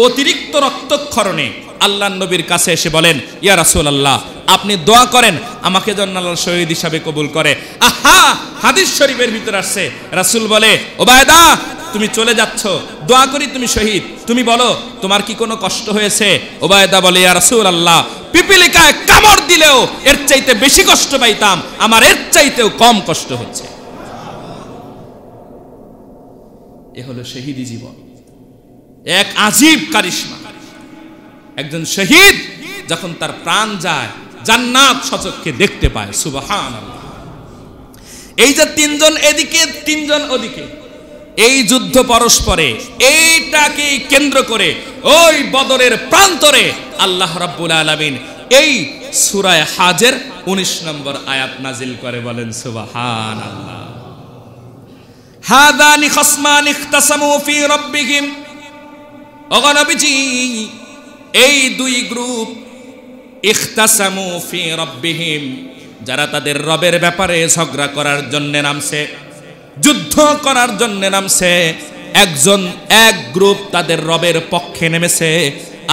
অতিরিক্ত রক্তক্ষরণে আল্লাহর নবীর কাছে এসে বলেন, ইয়া রাসূলুল্লাহ, আপনি দোয়া করেন আমাকে যেন আল্লাহ শহীদ হিসাবে কবুল করে। আহা, হাদিস শরীফের ভিতরে আসছে, রাসূল বলে, ওবায়দা তুমি চলে যাচ্ছ, দোয়া করি তুমি শহীদ, তুমি বলো তোমার কি কোনো কষ্ট হয়েছে? ওবায়দা বলে, ইয়া রাসূলুল্লাহ, পিপিলিকায় কামড় দিলেও এর চাইতে বেশি কষ্ট পাইতাম, আমার এর চাইতেও কম কষ্ট হচ্ছে। এ হলো শহীদি জীবন, এক আজীব কারিশমা। একজন শহীদ যখন তার প্রাণ যায়, জান্নাত সচক্ষে দেখতে পায়। সুবহানাল্লাহ। এই যে তিনজন এদিকে, তিনজন ওদিকে, এই যুদ্ধ পরস্পরে, এইটাকে কেন্দ্র করে ওই বদরের প্রান্তরে আল্লাহ রাব্বুল আলামিন এই সূরা হাজের 19 নম্বর আয়াত নাজিল করে। বলেন সুবহানাল্লাহ। হাদানি খাসমানি ইখতাসামু ফি রাব্বিহিম। ওগো নবীজি, এই দুই গ্রুপ, ইখতাসামু ফি রাব্বিহিম, যারা তাদের রবের ব্যাপারে ঝগড়া করার জন্য নামছে, যুদ্ধ করার জন্য নামছে। এক গ্রুপ তাদের রবের পক্ষে নেমেছে,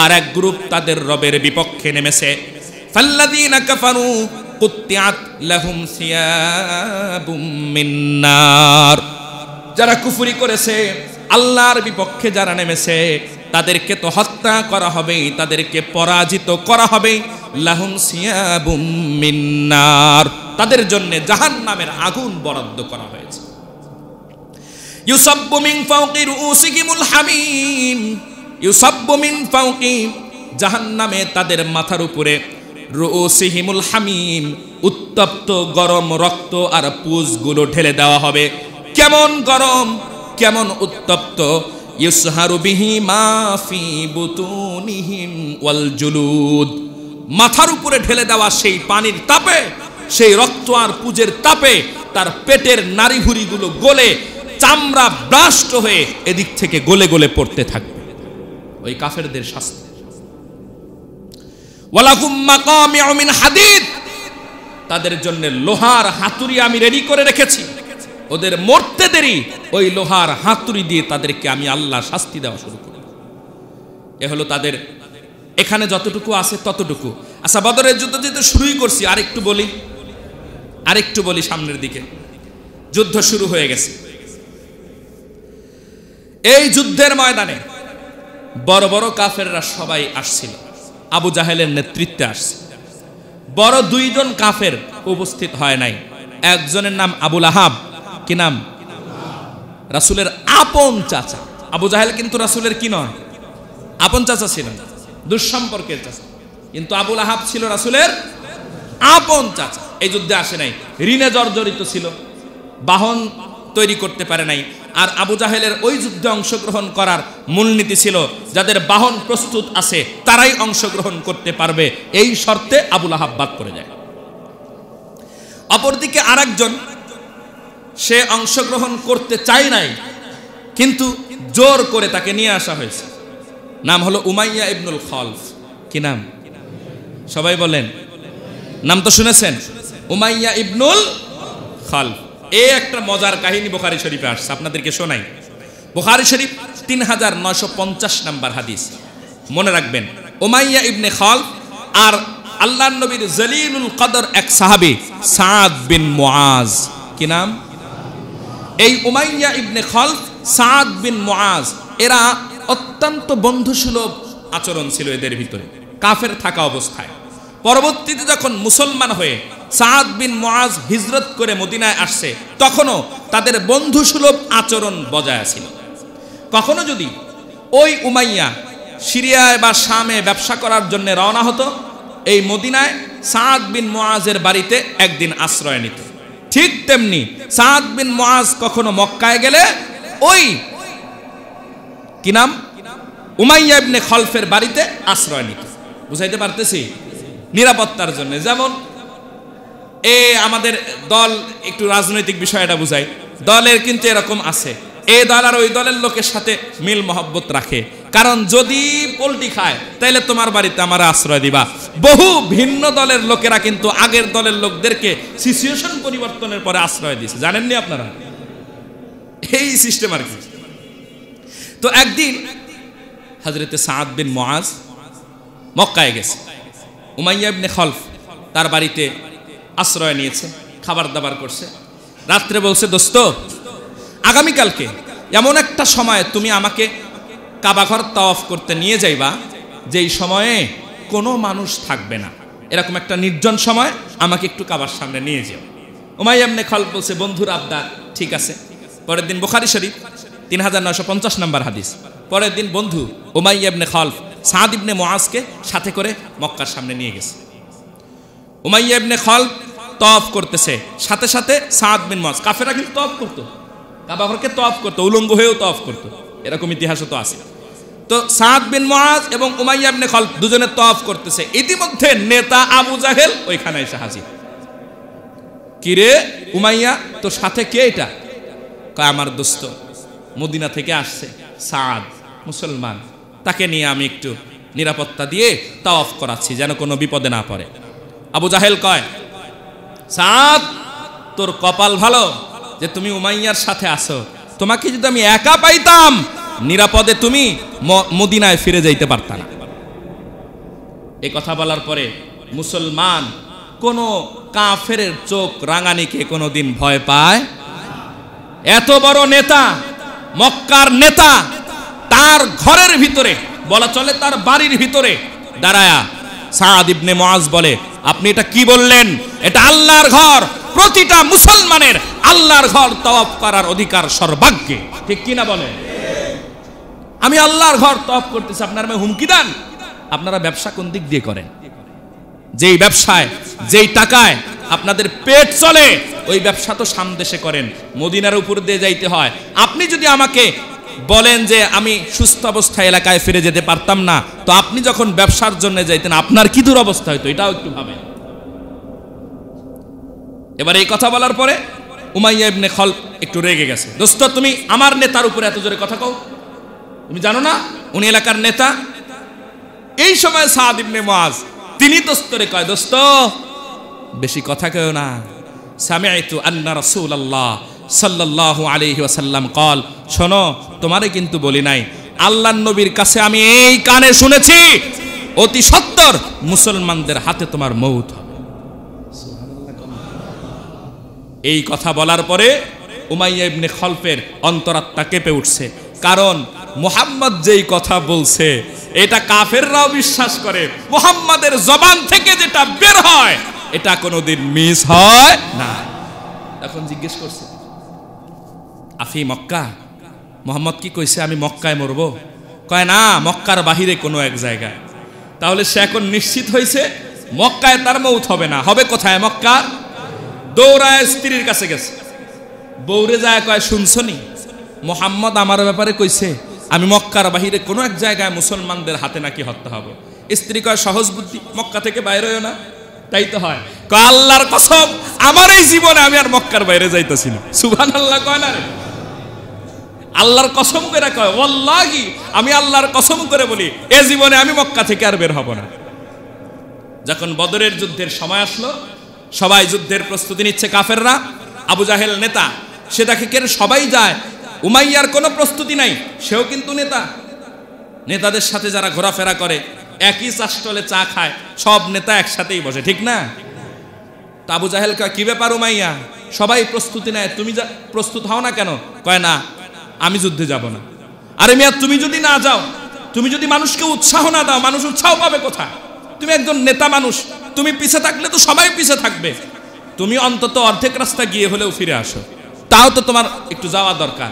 আর এক গ্রুপ তাদের রবের বিপক্ষে নেমেছে। ফাল্লাযীনা কাফারু কুত্তিআত লাহুম সিয়াবুম মিন নার। যারা কুফরি করেছে, আল্লাহর বিপক্ষে যারা নেমেছে, তাদেরকে তো হত্যা করা হবে, তাদেরকে পরাজিত করা হবে। লাহুম সিয়াবুম মিন নার, তাদের জন্য জাহান্নামের আগুন বরাদ্দ করা হয়েছে। ইউসাব্বু মিন ফাওকি রুউসিহিমুল হামিম। ইউসাব্বু মিন ফাওকি, জাহান্নামে তাদের মাথার উপরে, রুউসিহিমুল হামিম, উত্তপ্ত গরম রক্ত আর পুঁজগুলো ঢেলে দেওয়া হবে। কেমন গরম, কেমন উত্তপ্ত। ইউসহারু বিহি মা ফি বুতুনিহিম ওয়াল জুলুদ। মাথার উপরে ঢেলে দেওয়া সেই পানির তাপে সেই রক্ত আর পুজের তাপে তার পেটের নাড়িভুড়িগুলো গলে চামড়া ব্লাস্ট হয়ে এদিক থেকে গলে গলে পড়তে থাকবে। ওই কাফেরদের শাস্তি। ওয়ালাকুম মাকামিউ মিন হাদিদ, তাদের জন্য লোহার হাতুড়ি আমি রেডি করে রেখেছি, ওদের মরতে দেরি ওই লোহার হাতুড়ি দিয়ে তাদেরকে আমি আল্লাহ শাস্তি দেওয়া শুরু করব। এ হলো তাদের এখানে যতটুকু আছে ততটুকু। আচ্ছা, বদরের যুদ্ধ যেহেতু শুরুই করছি, আরেকটু বলি সামনের দিকে। যুদ্ধ শুরু হয়ে গেছে। এই যুদ্ধের ময়দানে বড় বড় কাফেররা সবাই আসছিল, আবু জাহেলের নেতৃত্বে আসছে। বড় দুইজন কাফের উপস্থিত হয় নাই। একজনের নাম আবুল আহাব। কি নাম? রাসূলের আপন চাচা। আবু জাহেল কিন্তু রাসূলের কি নয়, আপন চাচা ছিলেন, দুঃসম্পর্কের চাচা। কিন্তু আবুল আহাব ছিল রাসূলের আপন চাচা। এই যুদ্ধে আসে নাই, ঋণে জর্জরিত ছিল, বাহন তৈরি করতে পারে নাই। আর আবু জাহেলের ওই যুদ্ধে অংশগ্রহণ করার মূলনীতি ছিল যাদের বাহন প্রস্তুত আছে তারাই অংশগ্রহণ করতে পারবে, এই শর্তে আবুল আহাব বাদ পড়ে যায়। অপরদিকে আরেকজন, সে অংশগ্রহণ করতে চায় নাই, কিন্তু জোর করে তাকে নিয়ে আসা হয়েছে। নাম হলো উমাইয়া ইবনুল খালফ। কি নাম? সবাই বলেন, নাম তো শুনেছেন, উমাইয়া ইবনুল খালফ। এই একটা মজার কাহিনী বুখারী শরীফে আসছে, আপনাদেরকে শোনাই। বুখারী শরীফ 3950 নাম্বার হাদিস। মনে রাখবেন, উমাইয়া ইবনে খালফ আর আল্লাহর নবীর জলিলুল কদর এক সাহাবী সাদ বিন মুআজ। কি নাম? এই উমাইয়া ইবনে খালফ, সাদ বিন মুআজ, এরা অত্যন্ত বন্ধুসুলভ আচরণ ছিল এদের ভিতরে কাফের থাকা অবস্থায়। পরবর্তীতে যখন মুসলমান হয়ে সাদ বিন মুআজ হিজরত করে মদিনায় আসছে, তখনও তাদের বন্ধুসুলভ আচরণ বজায় ছিল। কখনো যদি ওই উমাইয়া সিরিয়ায় বা শামে ব্যবসা করার জন্য রওনা হতো, এই মদিনায় সাদ বিন মুআজের বাড়িতে একদিন আশ্রয় নিত। ঠিক তেমনি সাদ বিন মুআজ কখনো মক্কায় গেলে ওই কি নাম উমাইয়া ইবনে খালফের বাড়িতে আশ্রয় নিত। বুঝাইতে পারতেছি? নিরাপত্তার জন্য। যেমন আমাদের দল, একটু রাজনৈতিক বিষয়টা বুঝাই, দলের কিন্তু এরকম আছে, এই দল আর ওই দলের লোকের সাথে মিল মহব্বত রাখে, কারণ যদি পোল্টি খায় তাহলে তোমার বাড়িতে আমার আশ্রয় দিবা। বহু ভিন্ন দলের লোকেরা কিন্তু আগের দলের লোকদেরকে সিচুয়েশন পরিবর্তনের পরে আশ্রয় দিয়েছে, জানেননি আপনারা? এই সিস্টেম আর কি। তো একদিন হযরতে সাদ বিন মুআজ মক্কায় গেছে, উমাইয়া ইবনে খালফ তার বাড়িতে আশ্রয় নিয়েছে, খাবার দাবার করছে। রাত্রে বলছে, দোস্ত, আগামীকালকে এমন একটা সময় তুমি আমাকে কাবাঘর তাওয়াফ করতে নিয়ে যাইবা যেই সময়ে কোনো মানুষ থাকবে না, এরকম একটা নির্জন সময় আমাকে একটু কাবার সামনে নিয়ে যাও। উমাইয়া ইবনে খালফ বলছে, বন্ধুর আবদার, ঠিক আছে। পরের দিন বুখারী শরীফ 3950 নাম্বার হাদিস। পরের দিন বন্ধু উমাইয়া ইবনে খালফ সাদ ইবনে মুআজকে সাথে করে মক্কার সামনে নিয়ে গেছে। উমাইয়া ইবনে খালফ তওয়াফ করতেছে, সাথে সাথে সাদ বিন মুআজ। কাফেররা কিন্তু তওয়াফ করতো, কাবাঘরকে তওয়াফ করতো, উলঙ্গ হয়েও তওয়াফ করতো, এরকম ইতিহাসও তো আছে। তো সাদ বিন মুআজ এবং উমাইয়া ইবনে খালফ দুজনে তওয়াফ করতেছে। ইতিমধ্যে নেতা আবু জাহেল ওইখানে এসে হাজির। কিরে উমাইয়া, তোর সাথে কে এটা? কয়, আমার দোস্ত, মদিনা থেকে আসছে, সাদ, মুসলমান, তাকে নিয়ে আমি একটু নিরাপত্তা দিয়ে তাওয়াফ করাচ্ছি যেন কোনো বিপদে না পড়ে। আবু জাহেল কয়, সাদ, তোর কপাল ভালো যে তুমি উমাইয়ার সাথে আসো, তোমাকে যদি আমি একা পাইতাম নিরাপদে তুমি মদিনায় ফিরে যাইতে পারতা না। এই কথা বলার পরে মুসলমান কোন কাফেরের চোখ রাঙানিকে কোনোদিন ভয় পায়? এত বড় নেতা, মক্কার নেতা, তার ঘরের ভিতরে, বলা চলে তার বাড়ির ভিতরে দাঁড়ায়া সাদ ইবনে মুআজ বলে, আপনি এটা কি বললেন? এটা আল্লাহর ঘর, প্রতিটা মুসলমানের আল্লাহর ঘর তওয়াফ করার অধিকার সর্বাগ্যে, ঠিক কিনা বলে? আমি আল্লাহর ঘর তওয়াফ করতেছি, আপনারা আমায় হুমকি দেন? আপনারা ব্যবসা কোন দিক দিয়ে করেন? যেই ব্যবসায়, যেই টাকায় আপনাদের পেট চলে, ওই ব্যবসা তো সামদেশে করেন, মদিনার উপর দিয়ে যাইতে হয়। আপনি যদি আমাকে বলেন যে আমি সুস্থ অবস্থায় এলাকায় ফিরে যেতে পারতাম না, তো আপনি যখন ব্যবসার জন্য যাইতেন আপনার কি দুরবস্থা হইতো, এটাও একটু ভাবেন। এবার এই কথা বলার পরে উমাইয়া ইবনে খলফ একটু রেগে গেছে। দোস্ত, তুমি আমার নেতার উপরে এত জোরে কথা কও, তুমি জানো না উনি এলাকার নেতা? এই সময় সাদ ইবনে মুআজ তিনি দোস্তরে কয়, দোস্ত বেশি কথা কও না। সামিআতু আন্না রাসূলুল্লাহ সাল্লাল্লাহু আলাইহি ওয়াসাল্লাম ক্বাল, শোনো তোমারে কিন্তু বলি নাই, আল্লাহর নবীর কাছে আমি এই কানে শুনেছি অতি সত্বর মুসলমানদের হাতে তোমার মৌত হবে। এই কথা বলার পরে উমাইয়া ইবনে খলফের অন্তরাত্মা কেঁপে উঠছে, কারণ মুহাম্মদ যেই কথা বলছে এটা কাফেররাও বিশ্বাস করে। মুহাম্মাদের জবান থেকে যেটা বের হয় এটা কোনোদিন মিস হয় না। তখন জিজ্ঞেস করছে, আফি মক্কা, মুহাম্মদ কি কইছে আমি মক্কায় মরব? কয় না, মক্কার বাহিরে কোনো এক জায়গায়। তাহলে সে এখন নিশ্চিত হয়েছে মক্কায় তার মৌত হবে না, হবে কোথায়? মক্কা। দৌড়ায় স্ত্রীর কাছে গেছে, বউরে যায় কয়, শুনছনি মুহাম্মদ আমার ব্যাপারে কইছে আমি মক্কার বাহিরে কোনো এক জায়গায় মুসলমানদের হাতে নাকি হত্যা হবে। স্ত্রী কয়, সহজ বুদ্ধি, মক্কা থেকে বাইরে হইও না। তাই তো হয়। কয়, আল্লাহর কসম আমার এই জীবনে আমি আর মক্কার বাইরে যাইতেছি না। সুবহানাল্লাহ কয় না রে? আল্লাহর কসম করে কয়, ওয়াল্লাহি আমি আল্লাহর কসম করে বলি এ জীবনে আমি মক্কা থেকে আর বের হব না। যখন বদরের যুদ্ধের সময় আসলো, সবাই যুদ্ধের প্রস্তুতি নিচ্ছে কাফেররা। আবু জাহেল নেতা, সে দেখে কেন সবাই যায়, উমাইয়ার কোনো প্রস্তুতি নাই, সেও কিন্তু নেতা। নেতাদের সাথে যারা ঘোরাফেরা করে, একই চাষটলে চা খায়, সব নেতা একসাথেই বসে, ঠিক না? তা আবু জাহেল কয়, কি ব্যাপার উমাইয়া, সবাই প্রস্তুতি নেয়, তুমি প্রস্তুত হও না কেন? কয়, না আমি যুদ্ধে যাব না। আরে মিয়া, তুমি যদি না যাও, তুমি যদি মানুষকে উৎসাহ না দাও, মানুষ উৎসাহ পাবে কোথায়? তুমি একজন নেতা মানুষ, তুমি পিছে থাকলে তো সবাই পিছে থাকবে। তুমি অন্তত অর্ধেক রাস্তা গিয়ে হলেও ফিরে আসো, তাও তো তোমার একটু যাওয়া দরকার।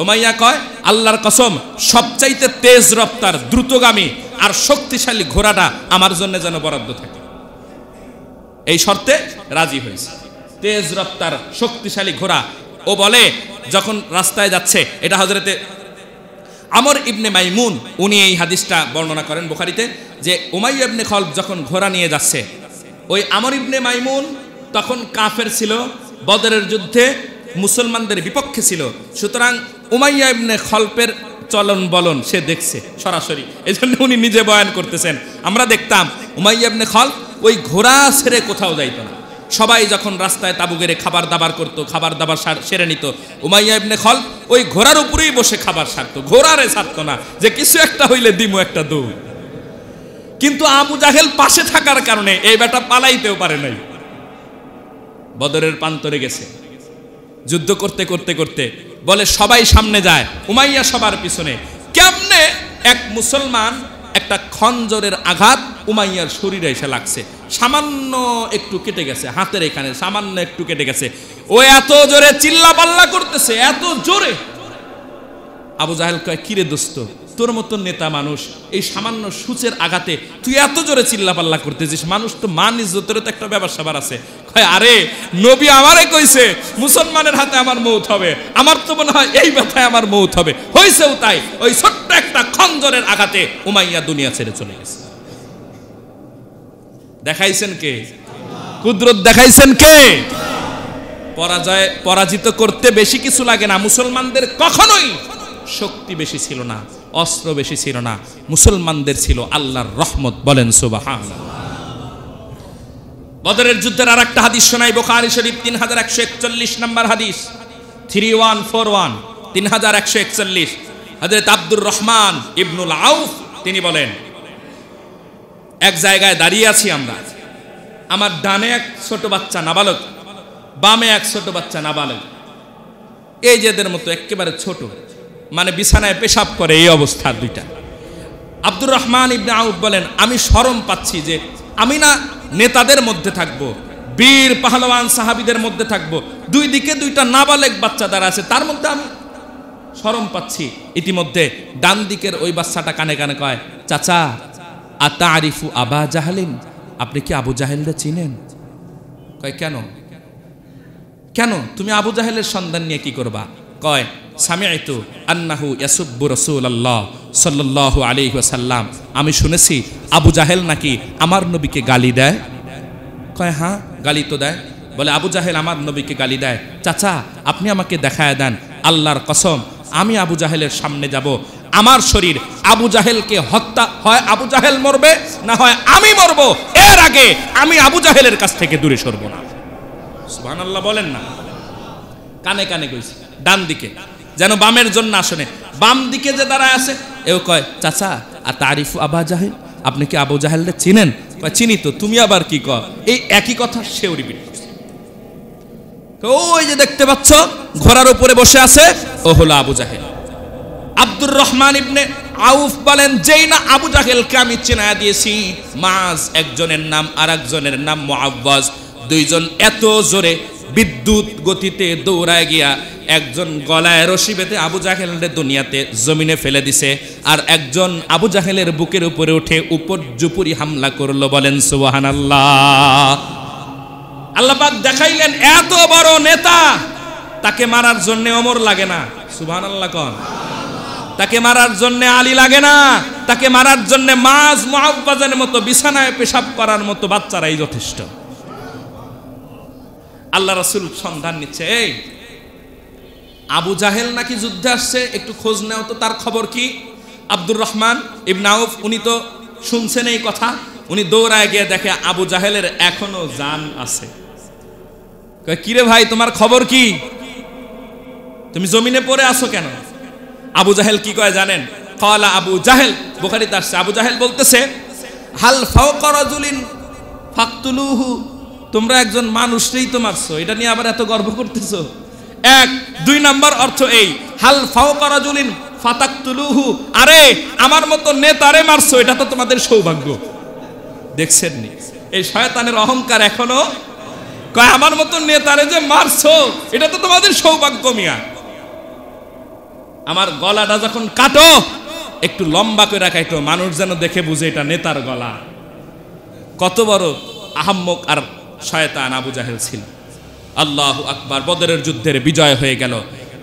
উমাইয়া কয়, আল্লাহর কসম সবচাইতে তেজ রফতার, দ্রুতগামী আর শক্তিশালী ঘোড়াটা আমার জন্য যেন বরাদ্দ থাকে। এই শর্তে রাজি হয়েছে, তেজ রফতার শক্তিশালী ঘোড়া। ও বলে যখন রাস্তায় যাচ্ছে, এটা হযরতে আমর ইবনে মাইমুন উনি এই হাদিসটা বর্ণনা করেন বুখারীতে, যে উমাইয়া ইবনে খলফ যখন ঘোড়া নিয়ে যাচ্ছে, ওই আমর ইবনে মাইমুন তখন কাফের ছিল, বদরের যুদ্ধে মুসলমানদের বিপক্ষে ছিল। সুতরাং উমাইয়া ইবনে খলফের চলন বলন সে দেখছে সরাসরি, এই জন্য উনি নিজে বয়ান করতেছেন। আমরা দেখতাম উমাইয়া ইবনে খলফ ওই ঘোড়া ছেড়ে কোথাও যাইত না। সবাই যখন রাস্তায় তাবু গেড়ে খাবার দাবার করতো, খাবার দাবার সেরে নিত, উমাইয়া ইবনে খলফ ওই ঘোড়ার উপরেই বসে খাবার সারতো, ঘোড়ারে ছাড়তো না যে কিছু একটা হইলে দিমু একটা দৌড়। কিন্তু আবু জাহেল পাশে থাকার কারণে এই বেটা পালাইতেও পারে নাই। বদরের প্রান্তরে গেছে, যুদ্ধ করতে করতে করতে বলে সবাই সামনে যায়, উমাইয়া সবার পিছনে। কেমনে এক মুসলমান একটা খঞ্জরের আঘাত উমাইয়ার শরীরে এসে লাগছে, সামান্য একটু কেটে গেছে, হাতের এখানে সামান্য একটু কেটে গেছে। ও এত জোরে চিল্লা পাল্লা করতেছে, এত জোরে। আবু জাহেল কয়, কিরে দোস্ত, তোর মতন নেতা মানুষ এই সামান্য সূচের আঘাতে তুই এত জোরে চিল্লা পাল্লা করতেছিস, মানুষ তো মান ইজ্জতের তো একটা ব্যাপার স্যাপার আছে। কয়, আরে নবী আমারে কইছে মুসলমানের হাতে আমার মৌত হবে, আমার তো মনে হয় এই ব্যথায় আমার মৌত হবে। হয়েছেও তাই, ওই ছোট্ট একটা খঞ্জরের আঘাতে উমাইয়া দুনিয়া ছেড়ে চলে গেছে। দেখাইছেন কে? কুদরত দেখাইছেন কে? পরাজিত করতে বেশি কিছু লাগে না। মুসলমানদের কখনোই শক্তি বেশি ছিল না, অস্ত্র বেশি ছিল না, মুসলমানদের ছিল আল্লাহর রহমত। বলেন সুবহানাল্লাহ। বদরের যুদ্ধের আর একটা হাদিস শোনাই, বুখারী শরীফ 3141 নম্বর হাদিস, 3141 3141। হযরত আব্দুর রহমান ইবনুল আউফ তিনি বলেন, এক জায়গায় দাঁড়িয়ে আছি আমরা, আমার ডানে এক ছোট বাচ্চা নাবালক, বামে এক ছোট বাচ্চা নাবালক, এই যেদের মতো একেবারে ছোট, মানে বিছানায় পেশাব করে এই অবস্থা দুইটা। আব্দুর রহমান ইবনে আউফ বলেন, আমি শরম পাচ্ছি যে আমি না নেতাদের মধ্যে থাকবো, বীর পাহলওয়ান সাহাবীদের মধ্যে থাকবো, দুই দিকে দুইটা নাবালেগ বাচ্চা দাঁড়া আছে, তার মধ্যে আমি শরম পাচ্ছি। ইতিমধ্যে ডান দিকের ওই বাচ্চাটা কানে কানে কয়, চাচা আতারিফু আবা জাহলিন, আপনি কি আবু জাহেলরে চিনেন? কয়, কেন কেন তুমি আবু জাহেলের সন্ধান নিয়ে কি করবা? কয়, সামিআতু আন্নাহু ইয়াসুব্বু রাসূলুল্লাহ সাল্লাল্লাহু আলাইহি ওয়াসাল্লাম, আমি শুনেছি আবু জাহেল নাকি আমার নবীকে গালি দেয়। কয়, হ্যাঁ গালি তো দেয়। বলে আবু জাহেল আমার নবীকে গালি দেয়। চাচা আপনি আমাকে দেখায় দেন, আল্লাহর কসম আমি আবু জাহেলের সামনে যাব, আমার শরীর আবু জাহেলকে হত্যা, হয় আবু জাহেল মরবে না হয় আমি মরব, এর আগে আমি আবু জাহেলের কাছ থেকে দূরে সরব না। সুবহানাল্লাহ বলেন না। কানে কানে কইছি, ডান দিকে যেন বামের জন্য আসনে, বাম দিকে যে দাঁড়ায় আছে এও কয় চাচা আর তারিফু আবু জাহেল, আপনি কি আবু জাহেলকে চিনেন? কয় চিনি তো, তুমি আবার কি কয়? এই একই কথা সেও রিপিট করছে। ওই যে দেখতে পাচ্ছ ঘোড়ার উপরে বসে আছে, ও হলো আবু জাহেল। আব্দুর রহমান ইবনে আউফ বলেন যেই না আবু জাহেলকে আমি চেনা দিয়েছি, মাজ একজনের নাম আর একজনের নাম মুআওয়াজ, দুইজন এত জোরে বিদ্যুৎ গতিতে দৌড়ায় গিয়া একজন গলায় রশি বেঁধে আবু জাহেলের দুনিয়াতে জমিনে ফেলে দিছে, আর একজন আবু জাহেলের বুকের উপরে উঠে উপর্যুপরি হামলা করলো। বলেন সুবহানাল্লাহ। আল্লাহ পাক দেখাইলেন এত বড় নেতা, তাকে মারার জন্য ওমর লাগে না। সুবহানাল্লাহ কোন? তাকে মারার জন্য আলী লাগে না, তাকে মারার জন্য মাজ মুআওয়াজের মতো বিছানায় পেশাব করার মতো বাচ্চারাই যথেষ্ট। আল্লাহ রাসূল সন্ধান নিচ্ছে, এই আবু জাহেল নাকি যুদ্ধে আসছে, একটু খোঁজ নাও তো, তার খবর কি? আব্দুর রহমান ইবনে আউফ উনি তো শুনছেন এই কথা, উনি দৌড়ায় গিয়ে দেখে আবু জাহেলের এখনো জান আছে। কয় কিরে ভাই তোমার খবর কি, তুমি জমিনে পড়ে আছো কেন? আবু জাহেল কি কয় জানেন? ক্বালা আবু জাহেল, বুখারীতে আসছে, আবু জাহেল বলতেছে হাল ফাওকা রাজুলিন ফাকতুলুহু, তোমরা একজন মানুষকেই তো মারছো, এটা নিয়ে আবার এত গর্ব করতেছো? এক, দুই নাম্বার অর্থ এই, হাল ফাওকা রাজুলিন ফাতাকতুলুহু, আরে আমার মতো নেতারে মারছো, এটা তো তোমাদের সৌভাগ্য। দেখছেন নি এই শয়তানের অহংকার এখনো? কয় আমার মতো নেতারে যে মারছো এটা তো তোমাদের সৌভাগ্য মিয়া। আমার গলাটা যখন কাটো একটু লম্বা করে কাটো, মানুষ যেন দেখে বুঝে এটা নেতার গলা। কত বড় আহাম্মক আর শয়তান আবু জাহেল ছিল। আল্লাহু আকবার। বদরের যুদ্ধের বিজয় হয়ে গেল,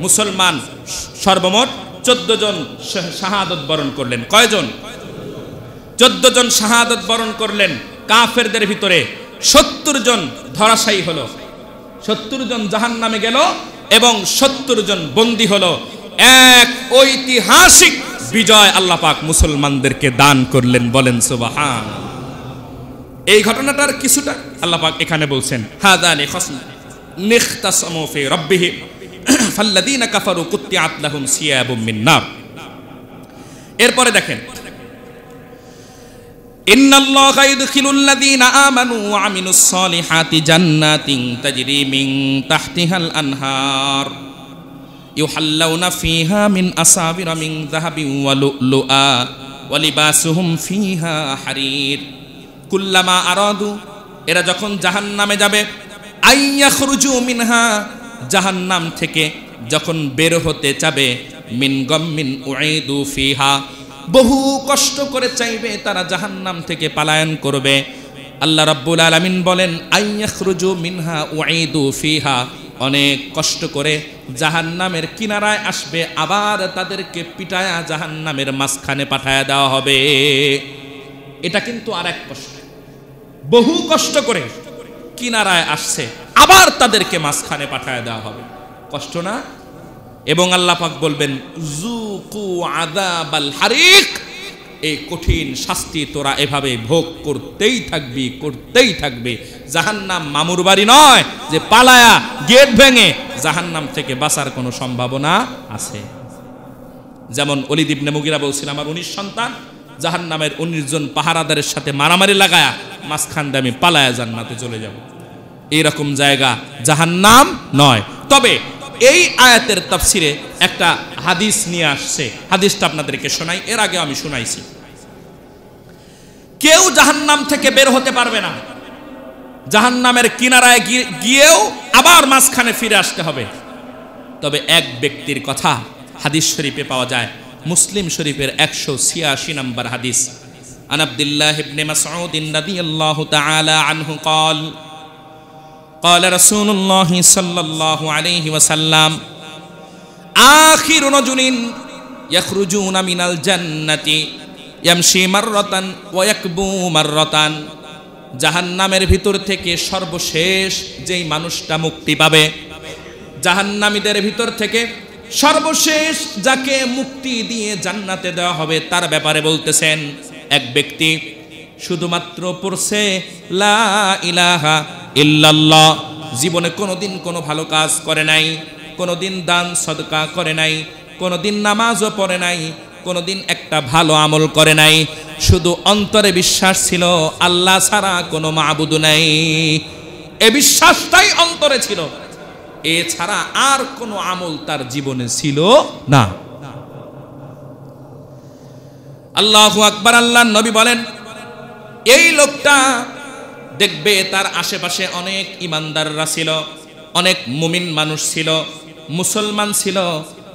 মুসলমান সর্বমোট 14 জন শাহাদত বরণ করলেন। কয়জন? 14 জন শাহাদত বরণ করলেন। কাফেরদের ভিতরে 70 জন ধরাশায়ী হলো, 70 জন জাহান্নামে গেল এবং 70 জন বন্দী হলো। এক ঐতিহাসিক বিজয় আল্লাহ পাক মুসলমানদেরকে দান করলেন। বলেন সুবহান। এই ঘটনাটার কিছুটা আল্লাহ পাক এখানে বলছেন, হাদানি খাসম নিখতাসমু ফি রাব্বিহিম ফাল্লাযীনা কাফারু কুত্তিআত লাহুম সিয়াবুম মিন নার। এরপরে দেখেন, ইন্নাল্লাহা ইদখিলুল লাযীনা আমানু ওয়া আমিলুস সালিহাতি জান্নাতিন তাজরি মিন তাহতিহাল আনহার ইউহাল্লাউনা ফিহা মিন আসাবিরা মিন যাহাবিন ওয়া লুলুআ ওয়া লিবাসুহুম ফিহা হারির। কুল্লামা আরাদু, এরা যখন জাহান্নামে যাবে, আইয়াখরুজু মিনহা, জাহান্নাম থেকে যখন বের হতে চাবে, মিন গাম্মিন উঈদু ফিহা, বহু কষ্ট করে চাইবে তারা জাহান্নাম থেকে পলায়ন করবে। আল্লাহ রাব্বুল আলামিন বলেন আইয়াখরুজু মিনহা উঈদু ফিহা, অনেক কষ্ট করে জাহান্নামের কিনারায় আসবে, আবার তাদেরকে পিটায়া জাহান্নামের মাঝখানে পাঠায়া দেওয়া হবে। এটা কিন্তু আরেক কষ্ট, বহু কষ্ট করে কিনারায় আসছে, আবার তাদেরকে মাঝখানে পাঠায়া দেওয়া হবে। কষ্ট না? এবং আল্লাহ পাক বলবেন যুকু আযাবাল হারিক, এই কঠিন শাস্তি তোরা এভাবে ভোগ করতেই থাকবি, করতেই থাকবে। জাহান্নাম মামুর বাড়ি নয় যে পালায়া গেট ভেঙে জাহান্নাম থেকে বাঁচার কোনো সম্ভাবনা আছে। যেমন ওলীদ ইবনে মুগীরা বলছিল, আমার 19 সন্তান জাহান্নামের 19 জন পাহারাদারের সাথে মারামারি লাগায়া মাঝখান দিয়ে আমি পালায়া জান্নাতে চলে যাব। এইরকম জায়গা জাহান্নাম নয়। তবে এই আয়াতের তাফসিরে একটা হাদিস নিয়ে আসছে, হাদিসটা আপনাদেরকে শোনাই, এর আগে আমি শুনাইছি। কেউ জাহান্নাম থেকে বের হতে পারবে না, জাহান্নামের কিনারায় গিয়েও আবার মাঝখানে ফিরে আসতে হবে। তবে এক ব্যক্তির কথা হাদিস শরীফে পাওয়া যায়, মুসলিম শরীফের 186 নম্বর হাদিস। আন আব্দুল্লাহ ইবনে মাসউদ রাদিয়াল্লাহু তাআলা আনহু قال قال رسول الله صلى الله عليه وسلم آخر رجل يخرجون من الجنة يمشي مرة ويكبو مرة জাহান্নামের ভিতর থেকে সর্বশেষ যেই মানুষটা মুক্তি পাবে, জাহান্নামীদের ভিতর থেকে সর্বশেষ যাকে মুক্তি দিয়ে জান্নাতে দেওয়া হবে তার ব্যাপারে বলতেছেন, এক ব্যক্তি শুধুমাত্র পড়ছে লা ইলাহা ইল্লাল্লাহ, জীবনে কোনোদিন কোনো ভালো কাজ করে নাই, কোনোদিন দান সদকা করে নাই, কোনোদিন নামাজও পড়ে নাই, কোনোদিন একটা ভালো আমল করে নাই, শুধু অন্তরে বিশ্বাস ছিল আল্লাহ ছাড়া কোনো মাবুদ নাই, এ বিশ্বাসটাই অন্তরে ছিল, এছাড়া আর কোনো আমল তার জীবনে ছিল না। আল্লাহু আকবার। আল্লাহর নবী বলেন, এই লোকটা দেখবে তার আশেপাশে অনেক ইমানদাররা ছিল, অনেক মুমিন মানুষ ছিল, মুসলমান ছিল,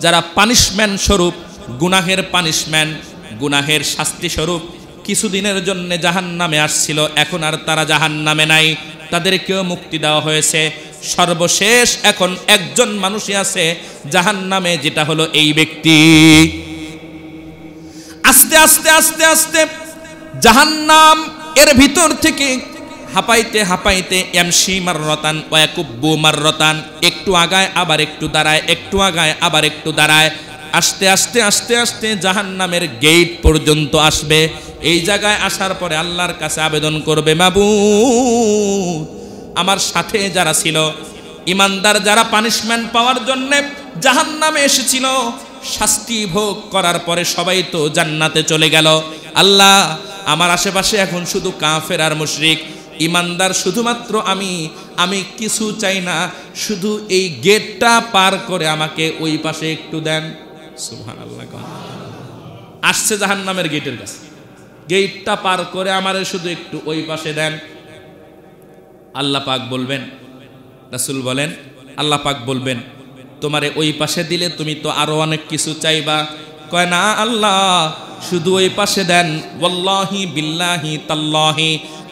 যারা পানিশমেন্ট স্বরূপ, গুনাহের পানিশমেন্ট, গুনাহের শাস্তি স্বরূপ কিছুদিনের জন্য জাহান্নামে আসছিল, এখন আর তারা জাহান্নামে নাই, তাদেরকেও মুক্তি দেওয়া হয়েছে। সর্বশেষ এখন একজন মানুষই আছে জাহান্নামে, যেটা হলো এই ব্যক্তি। আস্তে আস্তে আস্তে আস্তে জাহান্নাম এর ভিতর থেকে হাঁপাইতে হাঁপাইতে এমসি মাররতান ওয়াকুব্বু মাররতান, একটু আগায় আবার একটু দাঁড়ায়, একটু আগায় আবার একটু দাঁড়ায়, আস্তে আস্তে আস্তে আস্তে জাহান্নামের গেট পর্যন্ত আসবে। এই জায়গায় আসার পরে আল্লাহর কাছে আবেদন করবে, মাবুদ, আমার সাথে যারা ছিল ইমানদার, যারা পানিশমেন্ট পাওয়ার জন্য জাহান্নামে এসেছিল, শাস্তি ভোগ করার পরে সবাই তো জান্নাতে চলে গেল, আল্লাহ আমার আশেপাশে এখন শুধু কাফের আর মুশরিক, ইমানদার শুধুমাত্র আমি কিছু চাই না, শুধু এই গেটটা পার করে আমাকে ওই পাশে একটু দেন। সুবহানাল্লাহ। আসছে জাহান্নামের গেটের কাছে, গেটটা পার করে আমারে শুধু একটু ওই পাশে দেন। আল্লাহ পাক বলবেন, রাসূল বলেন, আল্লাহ পাক বলবেন, তোমারে ওই পাশে দিলে তুমি তো আরো অনেক কিছু চাইবা। কয় না আল্লাহ, শুধু ওই পাশে দেন। ওয়াল্লাহি বিল্লাহি তাল্লাহি,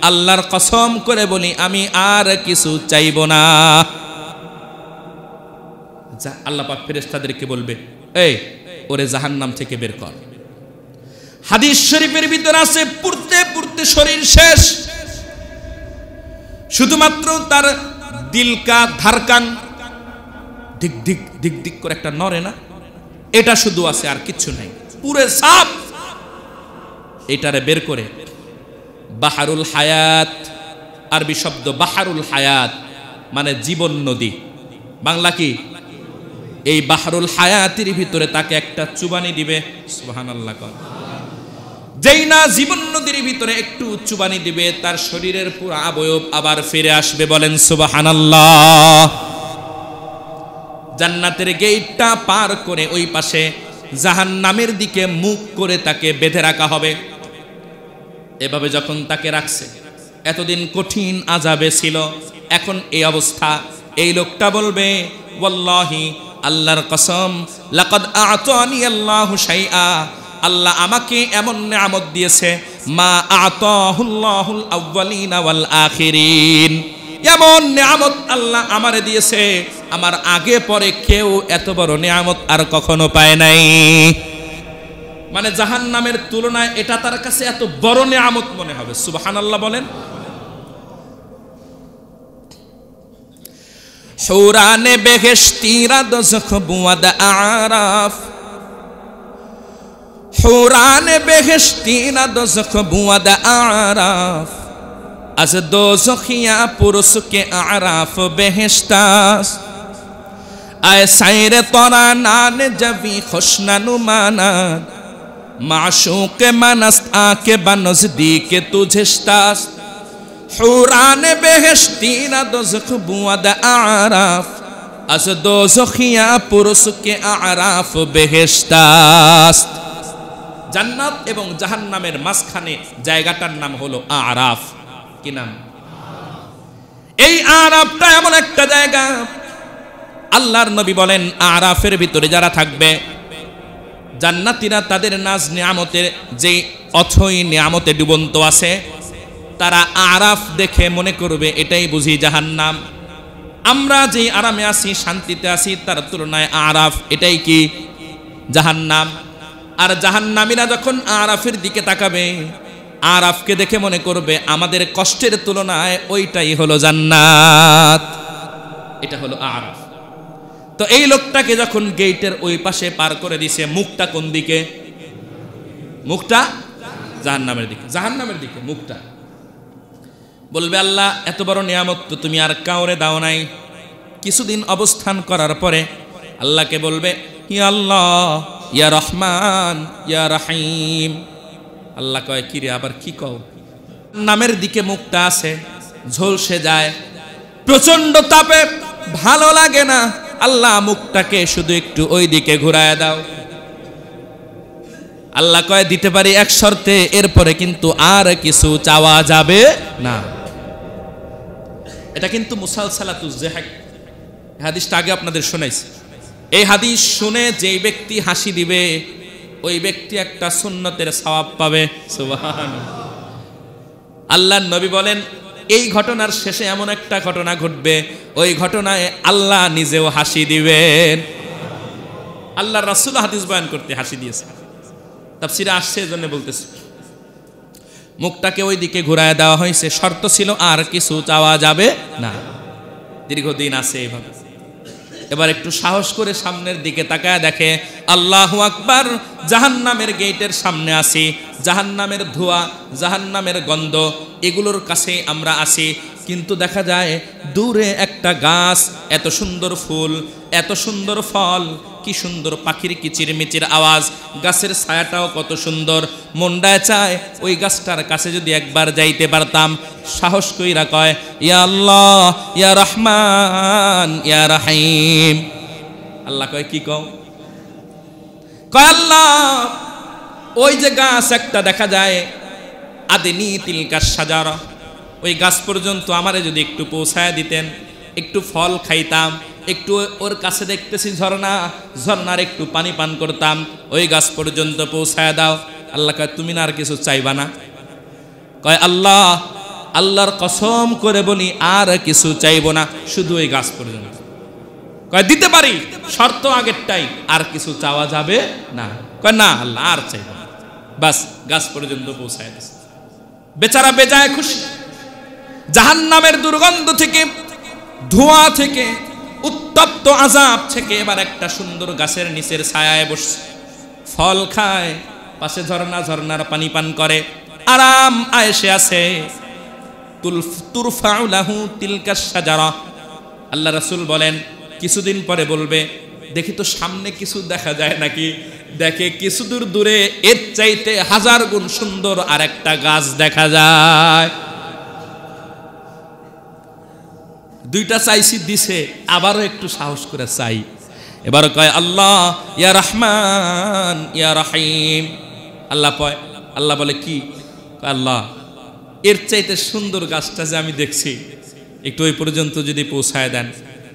আল্লাহর কসম করে বলি আমি আর কিছু চাইব না। আল্লাহ পাক ফেরেশতাদেরকে বলবে, এই ওরে জাহান্নাম থেকে বের কর। হাদিস শরীফের ভিতর আছে, পড়তে পড়তে শরীর শেষ, শুধুমাত্র তার দিলকা ধারকান দিক দিক দিক দিক করে একটা নড়ে না, এটা শুধু আছে, আর কিচ্ছু নাই, পুরে সাফ। এটারে বের করে বাহারুল হায়াত, আরবি শব্দ বাহারুল হায়াত মানে জীবন নদী, বাংলা কি? এই বাহারুল হায়াতের ভিতরে তাকে একটা চুবানি দিবে। সুবহানাল্লাহ। যেই না জীবন নদীর ভিতরে একটু চুবানি দিবে, তার শরীরের পুরো অবয়ব আবার ফিরে আসবে। বলেন সুবহানাল্লাহ। জান্নাতের গেটটা পার করে ওই পাশে জাহান্নামের দিকে মুখ করে তাকে বেঁধে রাখা হবে। এভাবে যখন তাকে রাখছে, এতদিন কঠিন আযাবে ছিল, এখন এই অবস্থা। এই লোকটা বলবে, ওয়াল্লাহি, আল্লাহর কসম, লাকাদ আ'তানি আল্লাহু শাইআ, আল্লাহ আমাকে এমন নিয়ামত দিয়েছে, মা আ'তাহুল্লাহুল আউয়ালিনা ওয়াল আখিরিন, এমন নিয়ামত আল্লাহ আমারে দিয়েছে, আমার আগে পরে কেউ এত বড় নিয়ামত আর কখনো পায় নাই। মানে জাহান্নামের তুলনায় এটা তার কাছে এত বড় নিয়ামত মনে হবে। সুবহানাল্লাহ বলেন। হুরানে বেহেশতিরা দোজখ বুয়াদ আরাফ, হুরানে বেহেশতিরা দোজখ বুয়াদ আরাফ, আজ দোজখিয়া পুরুষ কে আরাফ বেহেশতাস, আয় সাইরে তোরা নান জবি খুশনানু মানাদ, মাশূক মানস্ত আকে বনজদীক তুঝস্তাস, হুরানে বেহেশতিরা দোজখ বুয়াদ আরাফ, আজ দোজখিয়া পুরুষ কে আরাফ বেহেশতাস। জান্নাত এবং জাহান্নামের মাঝখানে জায়গাটার নাম হলো আরাফ। কি নাম? এই আরাফটা এমন একটা জায়গা, আল্লাহর নবী বলেন, আরাফের ভিতরে যারা থাকবে জান্নাতীরা তাদের নাজ নিয়ামতের যেই অথই নিয়ামতে ডুবন্ত আছে, তারা আরাফ দেখে মনে করবে এটাই বুঝি জাহান্নাম। আমরা যেই আরামে আছি, শান্তিতে আছি, তার তুলনায় আরাফ এটাই কি জাহান্নাম। আর জাহান্নামীরা যখন আরাফের দিকে তাকাবে, আরাফকে দেখে মনে করবে আমাদের কষ্টের তুলনায় ওইটাই হলো জান্নাত। এটা হলো আরাফ। তো এই লোকটাকে যখন গেটের ওই পাশে পার করে দিছে, মুখটা কোন দিকে? মুখটা জাহান্নামের দিকে, জাহান্নামের দিকে মুখটা। বলবে আল্লাহ এত বড় নিয়ামত তো তুমি আর কাউরে দাও নাই। কিছুদিন অবস্থান করার পরে আল্লাহকে বলবে, ইয়া আল্লাহ, ইয়া রহমান, ইয়া রহিম। আল্লাহ কয়, কিরে আবার কি কও? নামের দিকে মুখটা আছে, ঝলসে যায়, প্রচন্ড তাপে ভালো লাগে না। আল্লাহ মুখটাকে শুধু একটু ওই দিকে ঘুরায় দাও। আল্লাহ কয়, দিতে পারি এক শর্তে, এরপরে কিন্তু আর কিছু চাওয়া যাবে না। এটা কিন্তু মুসালসালাতুজ যাহাক, হাদিসটা আগে আপনাদের শোনাইছি। এই হাদিস শুনে যেই ব্যক্তি হাসি দিবে ওই ব্যক্তি একটা সুন্নতের সওয়াব পাবে। সুবহানাল্লাহ। আল্লাহর নবী বলেন, এই ঘটনার শেষে এমন একটা ঘটনা ঘটবে, ওই ঘটনায় আল্লাহ নিজেও হাসি দিবেন। আল্লাহর রাসূল হাদিস বয়ান করতে হাসি দিয়েছে, তাফসীরে আসছে, এজন্য বলতেছি। মুখটাকে ওই দিকে ঘুরায় দেওয়া হয়েছে, শর্ত ছিল আর কিছু চাওয়া যাবে না। দীর্ঘদিন আছে এইভাবে। এবার একটু সাহস করে সামনের দিকে তাকায় দেখে, আল্লাহু আকবার, জাহান্নামের গেটের সামনে আছি। জাহান্নামের ধোঁয়া, জাহান্নামের গন্ধ, এগুলোর কাছে আমরা আছি। কিন্তু দেখা যায় দূরে একটা গাছ, এত সুন্দর ফুল, এত সুন্দর ফল, কি সুন্দর পাখির কিচিরমিচির আওয়াজ, গাছের ছায়াটাও কত সুন্দর। মনটায় চায় ওই গাছটার কাছে যদি একবার যাইতে পারতাম। সাহস কইরা কয়, ইয়া আল্লাহ, ইয়া রহমান, ইয়া রহিম। আল্লাহ কয়, কি কও? কয়, আল্লাহ ওই যে গাছ একটা দেখা যায়, আদিনি তিলকা সাজারা, ওই গাছ পর্যন্ত আমারে যদি একটু পৌঁছায় দিতেন, একটু ফল খাইতাম, একটু ওর কাছে দেখতেছি ঝর্ণা, ঝর্ণার একটু পানি পান করতাম, ওই গাছ পর্যন্ত পৌঁছায় দাও। আল্লাহ কয়, তুমি না আর কিছু চাইবা না? কয়, আল্লাহ, আল্লাহর কসম করে বলি আর কিছু চাইবো না, শুধু ওই গাছ পর্যন্ত। কয়, দিতে পারি, শর্ত আগেরটাই, আর কিছু চাওয়া যাবে না। কয়, না আল্লাহ আর চাইবো না, বাস গাছ পর্যন্ত পৌঁছায় দিছে। বেচারা বেজায় খুশি। জাহান্নামের দুর্গন্ধ থেকে, ধোঁয়া থেকে, উত্তপ্ত আযাব থেকে এবার একটা সুন্দর গাছের নিচের ছায়ায় বসে ফল খায়, পাশে ঝর্ণা, ঝর্ণার পানি পান করে, আরাম আয়েশে আছে। তুরফাউ লাহু তিলকা সাজারা। আল্লাহ রাসূল বলেন, কিছুদিন পরে বলবে, দেখি তো সামনে কিছু দেখা যায় নাকি। দেখে কিছু দূর দূরে এর চাইতে 1000 গুণ সুন্দর আর একটা গাছ দেখা যায়। দুইটা চাইছি, দিছে, আবারও একটু সাহস করে চাই। এবার কয়, আল্লাহ, ইয়া রহমান, ইয়া রহিম। আল্লাহ বলে, কি? আল্লাহ এর চাইতে সুন্দর গাছটা যে আমি দেখছি, একটু ওই পর্যন্ত যদি পৌঁছায় দেন।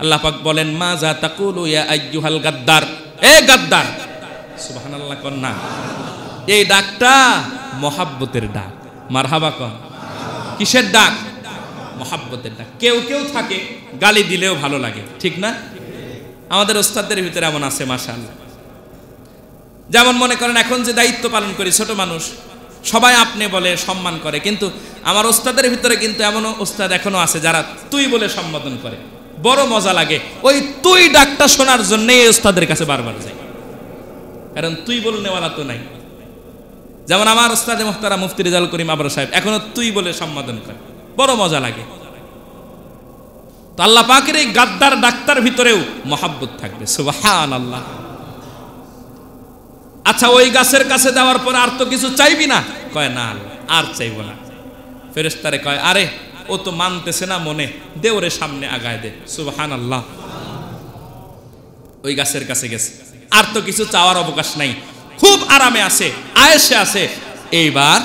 আল্লাহ পাক বলেন, মা যা তাকুলু ইয়া আইয়ুহাল গাদ্দার, এ গাদ্দার। সুবহানাল্লাহ কন না। এই ডাকটা মহাব্বতের ডাক। মারহাবা কন। কিসের ডাক? মহাব্বতের ডাক। কেউ কেউ থাকে গালি দিলেও ভালো লাগে, ঠিক না? আমাদের ওস্তাদের ভিতরে এমন আছে মাশাআল্লাহ। যেমন মনে করেন এখন যে দায়িত্ব পালন করি, ছোট মানুষ, সবাই আপনি বলে সম্মান করে, কিন্তু আমার ওস্তাদের ভিতরে কিন্তু এমন ওস্তাদ এখনো আছে যারা তুই বলে সম্বোধন করে। বড় মজা লাগে ওই তুই ডাকটা শোনার জন্য এই ওস্তাদের কাছে বারবার যাই, কারণ তুই বলনেওয়ালা তো নাই। যেমন আমার ওস্তাদে মুহতারাম মুফতি রেজাউল করিম আবরার সাহেব এখনো তুই বলে সম্বোধন করে, বড় মজা লাগে। তো আল্লাহ পাকের এই গাদ্দার ডাক্তার ভিতরেও মহাব্বত থাকবে। সুবহানাল্লাহ। আচ্ছা, ওই গাছের কাছে যাওয়ার পর আর তো কিছু চাইবি না? কয়, না আর চাইব না। ফেরেশতারে কয়, আরে ও তো মানতেছে না মনে, দে ওরে সামনে আগায় দে। সুবহানাল্লাহ। ওই গাছের কাছে গেছে, আর তো কিছু চাওয়ার অবকাশ নাই, খুব আরামে আছে, আয়েশে আছে। এইবার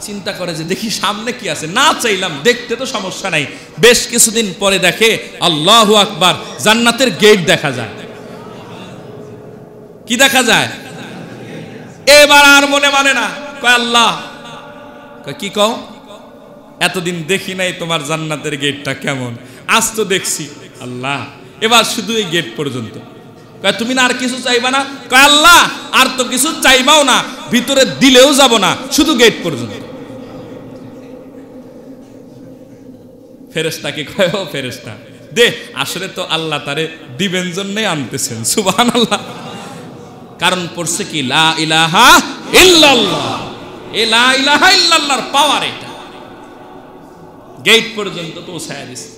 চিন্তা করে যে দেখি সামনে কি আছে, না চাইলাম, দেখতে তো সমস্যা নাই। বেশ কিছুদিন পরে দেখে, আল্লাহু আকবার, জান্নাতের গেট দেখা যায়। কি দেখা যায়? এবার আর মনে মানে না, কয় আল্লাহ, কয় কি কও? এতদিন দেখি নাই তোমার জান্নাতের গেটটা কেমন, আজ তো দেখছি। আল্লাহ এবার শুধু এই গেট পর্যন্ত। কয় তুমি না আর কিছু চাইবা না? কয় আল্লাহ আর তো কিছু চাইবাও না, ভিতরে দিলেও যাব না, শুধু গেট পর্যন্ত। ফেরেশতাকে কয়, ও ফেরেশতা দে, আসলে তো আল্লাহ তারে দিবেন জন্যই আনতেছেন। সুবহানাল্লাহ। কারণ পড়ছে কি লা ইলাহা ইল্লাল্লাহ। এই লা ইলাহা ইল্লাল্লাহর পাওয়ার এটা গেট পর্যন্ত পৌঁছায় দিছে।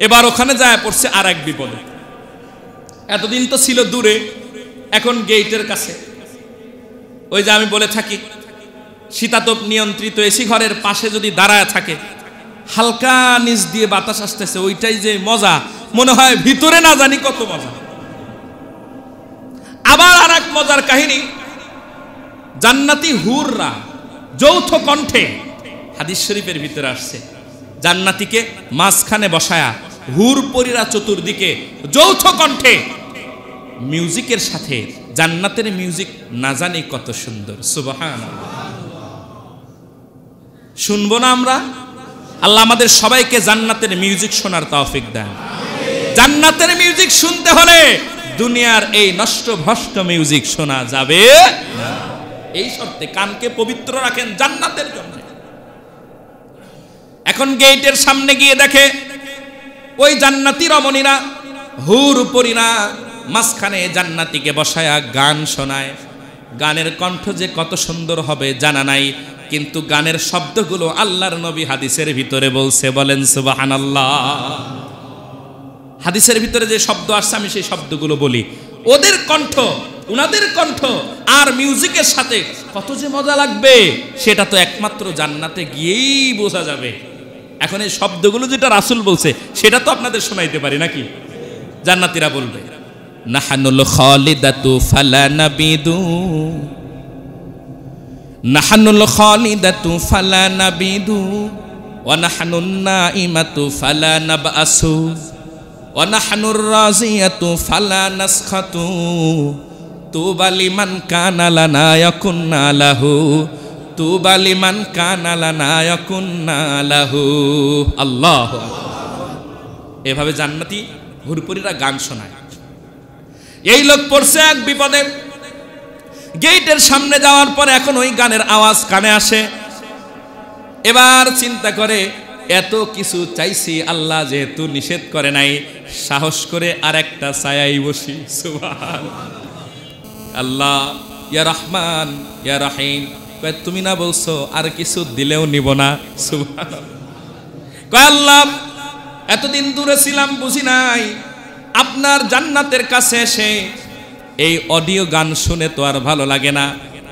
এবার ওখানে যায় পড়ছে আর এক বিপদে। এতদিন তো ছিল দূরে, এখন গেটের কাছে। ওই যে আমি বলে থাকি, শীতাতপ নিয়ন্ত্রিত এসি ঘরের পাশে যদি দাঁড়ায় থাকে, হালকা নিচ দিয়ে বাতাস আসতেছে, ওইটাই যে মজা, মনে হয় ভিতরে না জানি কত মজা। আবার আর এক মজার কাহিনী, জান্নাতি হুররা যৌথ কণ্ঠে, হাদিস শরীফের ভিতরে আসছে, জান্নাতীকে মাঝখানে বসায়া হুর পরীরা চতুর্দিকে যৌথ কণ্ঠে মিউজিকের সাথে, জান্নাতের মিউজিক না জানি কত সুন্দর। সুবহানাল্লাহ। শুনবো না আমরা? আল্লাহ আমাদের সবাইকে জান্নাতের মিউজিক শোনার তৌফিক দেন। জান্নাতের মিউজিক শুনতে হলে দুনিয়ার এই নষ্ট ভ্রষ্ট মিউজিক শোনা যাবে না। এই শর্তে কানকে পবিত্র রাখেন জান্নাতের জন্য। এখন গেটের সামনে গিয়ে দেখে ওই জান্নাতি রমণীরা, হুর পরীরা মাঝখানে জান্নাতীকে বসায়া গান শোনায়। গানের কণ্ঠ যে কত সুন্দর হবে জানা নাই, কিন্তু গানের শব্দগুলো আল্লাহর নবী হাদিসের ভিতরে বলছে। বলেন সুবহানাল্লাহ। হাদিসের ভিতরে যে শব্দ আসছে আমি সেই শব্দগুলো বলি। ওদের কণ্ঠ, উনাদের কণ্ঠ আর মিউজিকের সাথে কত যে মজা লাগবে সেটা তো একমাত্র জান্নাতে গিয়েই বোঝা যাবে। এখন এই শব্দগুলো যেটা রাসূল বলছে সেটা তো আপনাদের শোনাইতে পারি নাকি? জান্নাতীরা বলবে, নাহানুল খালিদাতু ফালা নাবিদু, নাহানুল খালিদাতু ফালা নাবিদু, ওয়া নাহনুন নাইমাতু ফালা নাবআসু, ওয়া নাহনুর রাজিয়াতু ফালা নাসখাতু, তুবা লিমান কানা লানা ইয়াকুন্না লাহু, তুবা লিমান কানা লানা ইয়াকুন্না লাহু। আল্লাহু আকবার। এভাবে জান্নাতি হুরপুরীরা গান শোনায়। এই লোক পড়ছে এক বিপদে। গেটের সামনে যাওয়ার পরে এখন ওই গানের আওয়াজ কানে আসে। এবার চিন্তা করে, এত কিছু চাইছি, আল্লাহ যেহেতু নিষেধ করে নাই, সাহস করে আর একটা ছায়ায় বসি। সুবহানাল্লাহ। আল্লাহ ইয়া রহমান ইয়া রহিম, তুমি না বলছো আর কিছু দিলেও নিব না? সুবহানাল্লাহ। কয় আল্লাহ, এতদিন দূরে ছিলাম বুঝি নাই, আপনার জান্নাতের কাছে এসে এই অডিও গান শুনে তো আর ভালো লাগে না,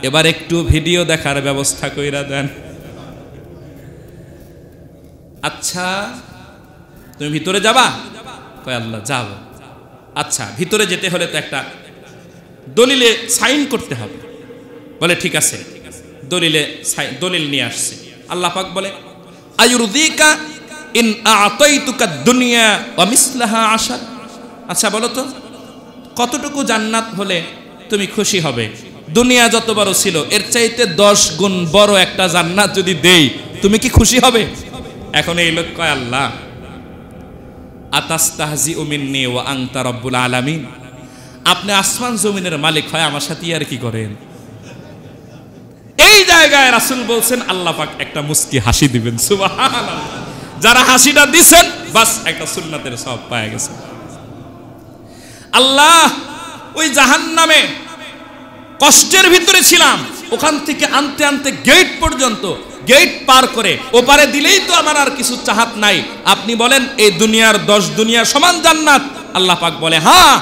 এবার একটু ভিডিও দেখার ব্যবস্থা কইরা দেন। আচ্ছা তুমি ভিতরে যাবা? কয় আল্লাহ যাব। আচ্ছা ভিতরে যেতে হলে তো একটা দলিলে সাইন করতে হবে। বলে ঠিক আছে, দলিল নিয়ে আসছে। আল্লাহ পাক বলে, আয়ুরদিকা ইন আ'তাইতুকা দুনিয়া ওয়া মিসলাহা আশার। আচ্ছা বলো তো, কতটুকু জান্নাত হলে তুমি খুশি হবে? দুনিয়া যত বড় ছিল এর চাইতে 10 গুণ বড় একটা জান্নাত যদি দেই, তুমি কি খুশি হবে? এখন এই লোক কয়, আল্লাহ আতাস্তাহজিউ মিন্নি ওয়া আনতা রাব্বুল আলামিন, আপনি আসমান জমিনের মালিক হয় আমার সাথে আর কি করেন? এই জায়গায় রাসূল বলছেন আল্লাহ পাক একটা মুস্কি হাসি দিবেন। সুবহানাল্লাহ। যারা হাসিটা দিবেন বাস একটা সুন্নাতের সওয়াব পায় গেছে। আল্লাহ ওই জাহান্নামে কষ্টের ভিতরে ছিলাম, ওখান থেকে আনতে আনতে গেট পর্যন্ত, গেট পার করে ওপারে দিলেই তো আমার আর কিছু চাহাত নাই। আপনি বলেন এই দুনিয়ার 10 দুনিয়া সমান জান্নাত? আল্লাহ পাক বলে, হ্যাঁ,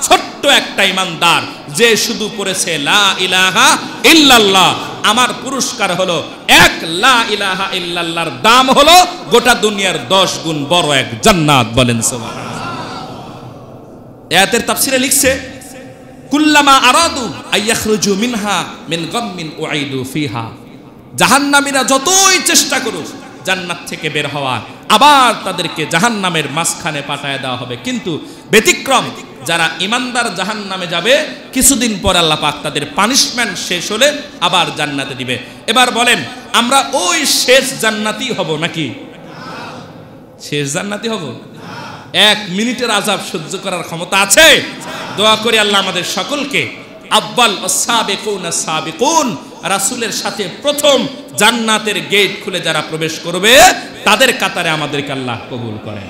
ছোট্ট একটা ইমানদার যে শুধু পড়েছে লা ইলাহা ইল্লাল্লাহ, আমার পুরস্কার হলো 1 লা ইলাহা ইল্লাল্লাহর দাম হলো গোটা দুনিয়ার 10 গুণ বড় এক জান্নাত। বলেন সুবহানাল্লাহ। আয়াতের তাফসিরে লিখছে, কুল্লামা আরাদু আইয়াখরুজু মিনহা মিন গাম্মিন উইদু ফিহা, জাহান্নামীরা যতই চেষ্টা করুক জান্নাত থেকে বের হওয়ার, আবার তাদেরকে জাহান্নামের মাঝখানে পাঠায় দেওয়া হবে। কিন্তু ব্যতিক্রম, যারা ইমানদার জাহান্নামে যাবে, কিছুদিন পর আল্লাহ পাক তাদের পানিশমেন্ট শেষ হলে আবার জান্নাতে দিবে। এবার বলেন, আমরা ওই শেষ জান্নাতি হব নাকি? শেষ জান্নাতি হব? 1 মিনিটের আযাব সহ্য করার ক্ষমতা আছে? দোয়া করি আল্লাহ আমাদের সকলকে আব্বাল সাবিকুন সাবিকুন রাসূলের সাথে প্রথম জান্নাতের গেট খুলে যারা প্রবেশ করবে তাদের কাতারে আমাদেরকে আল্লাহ কবুল করেন।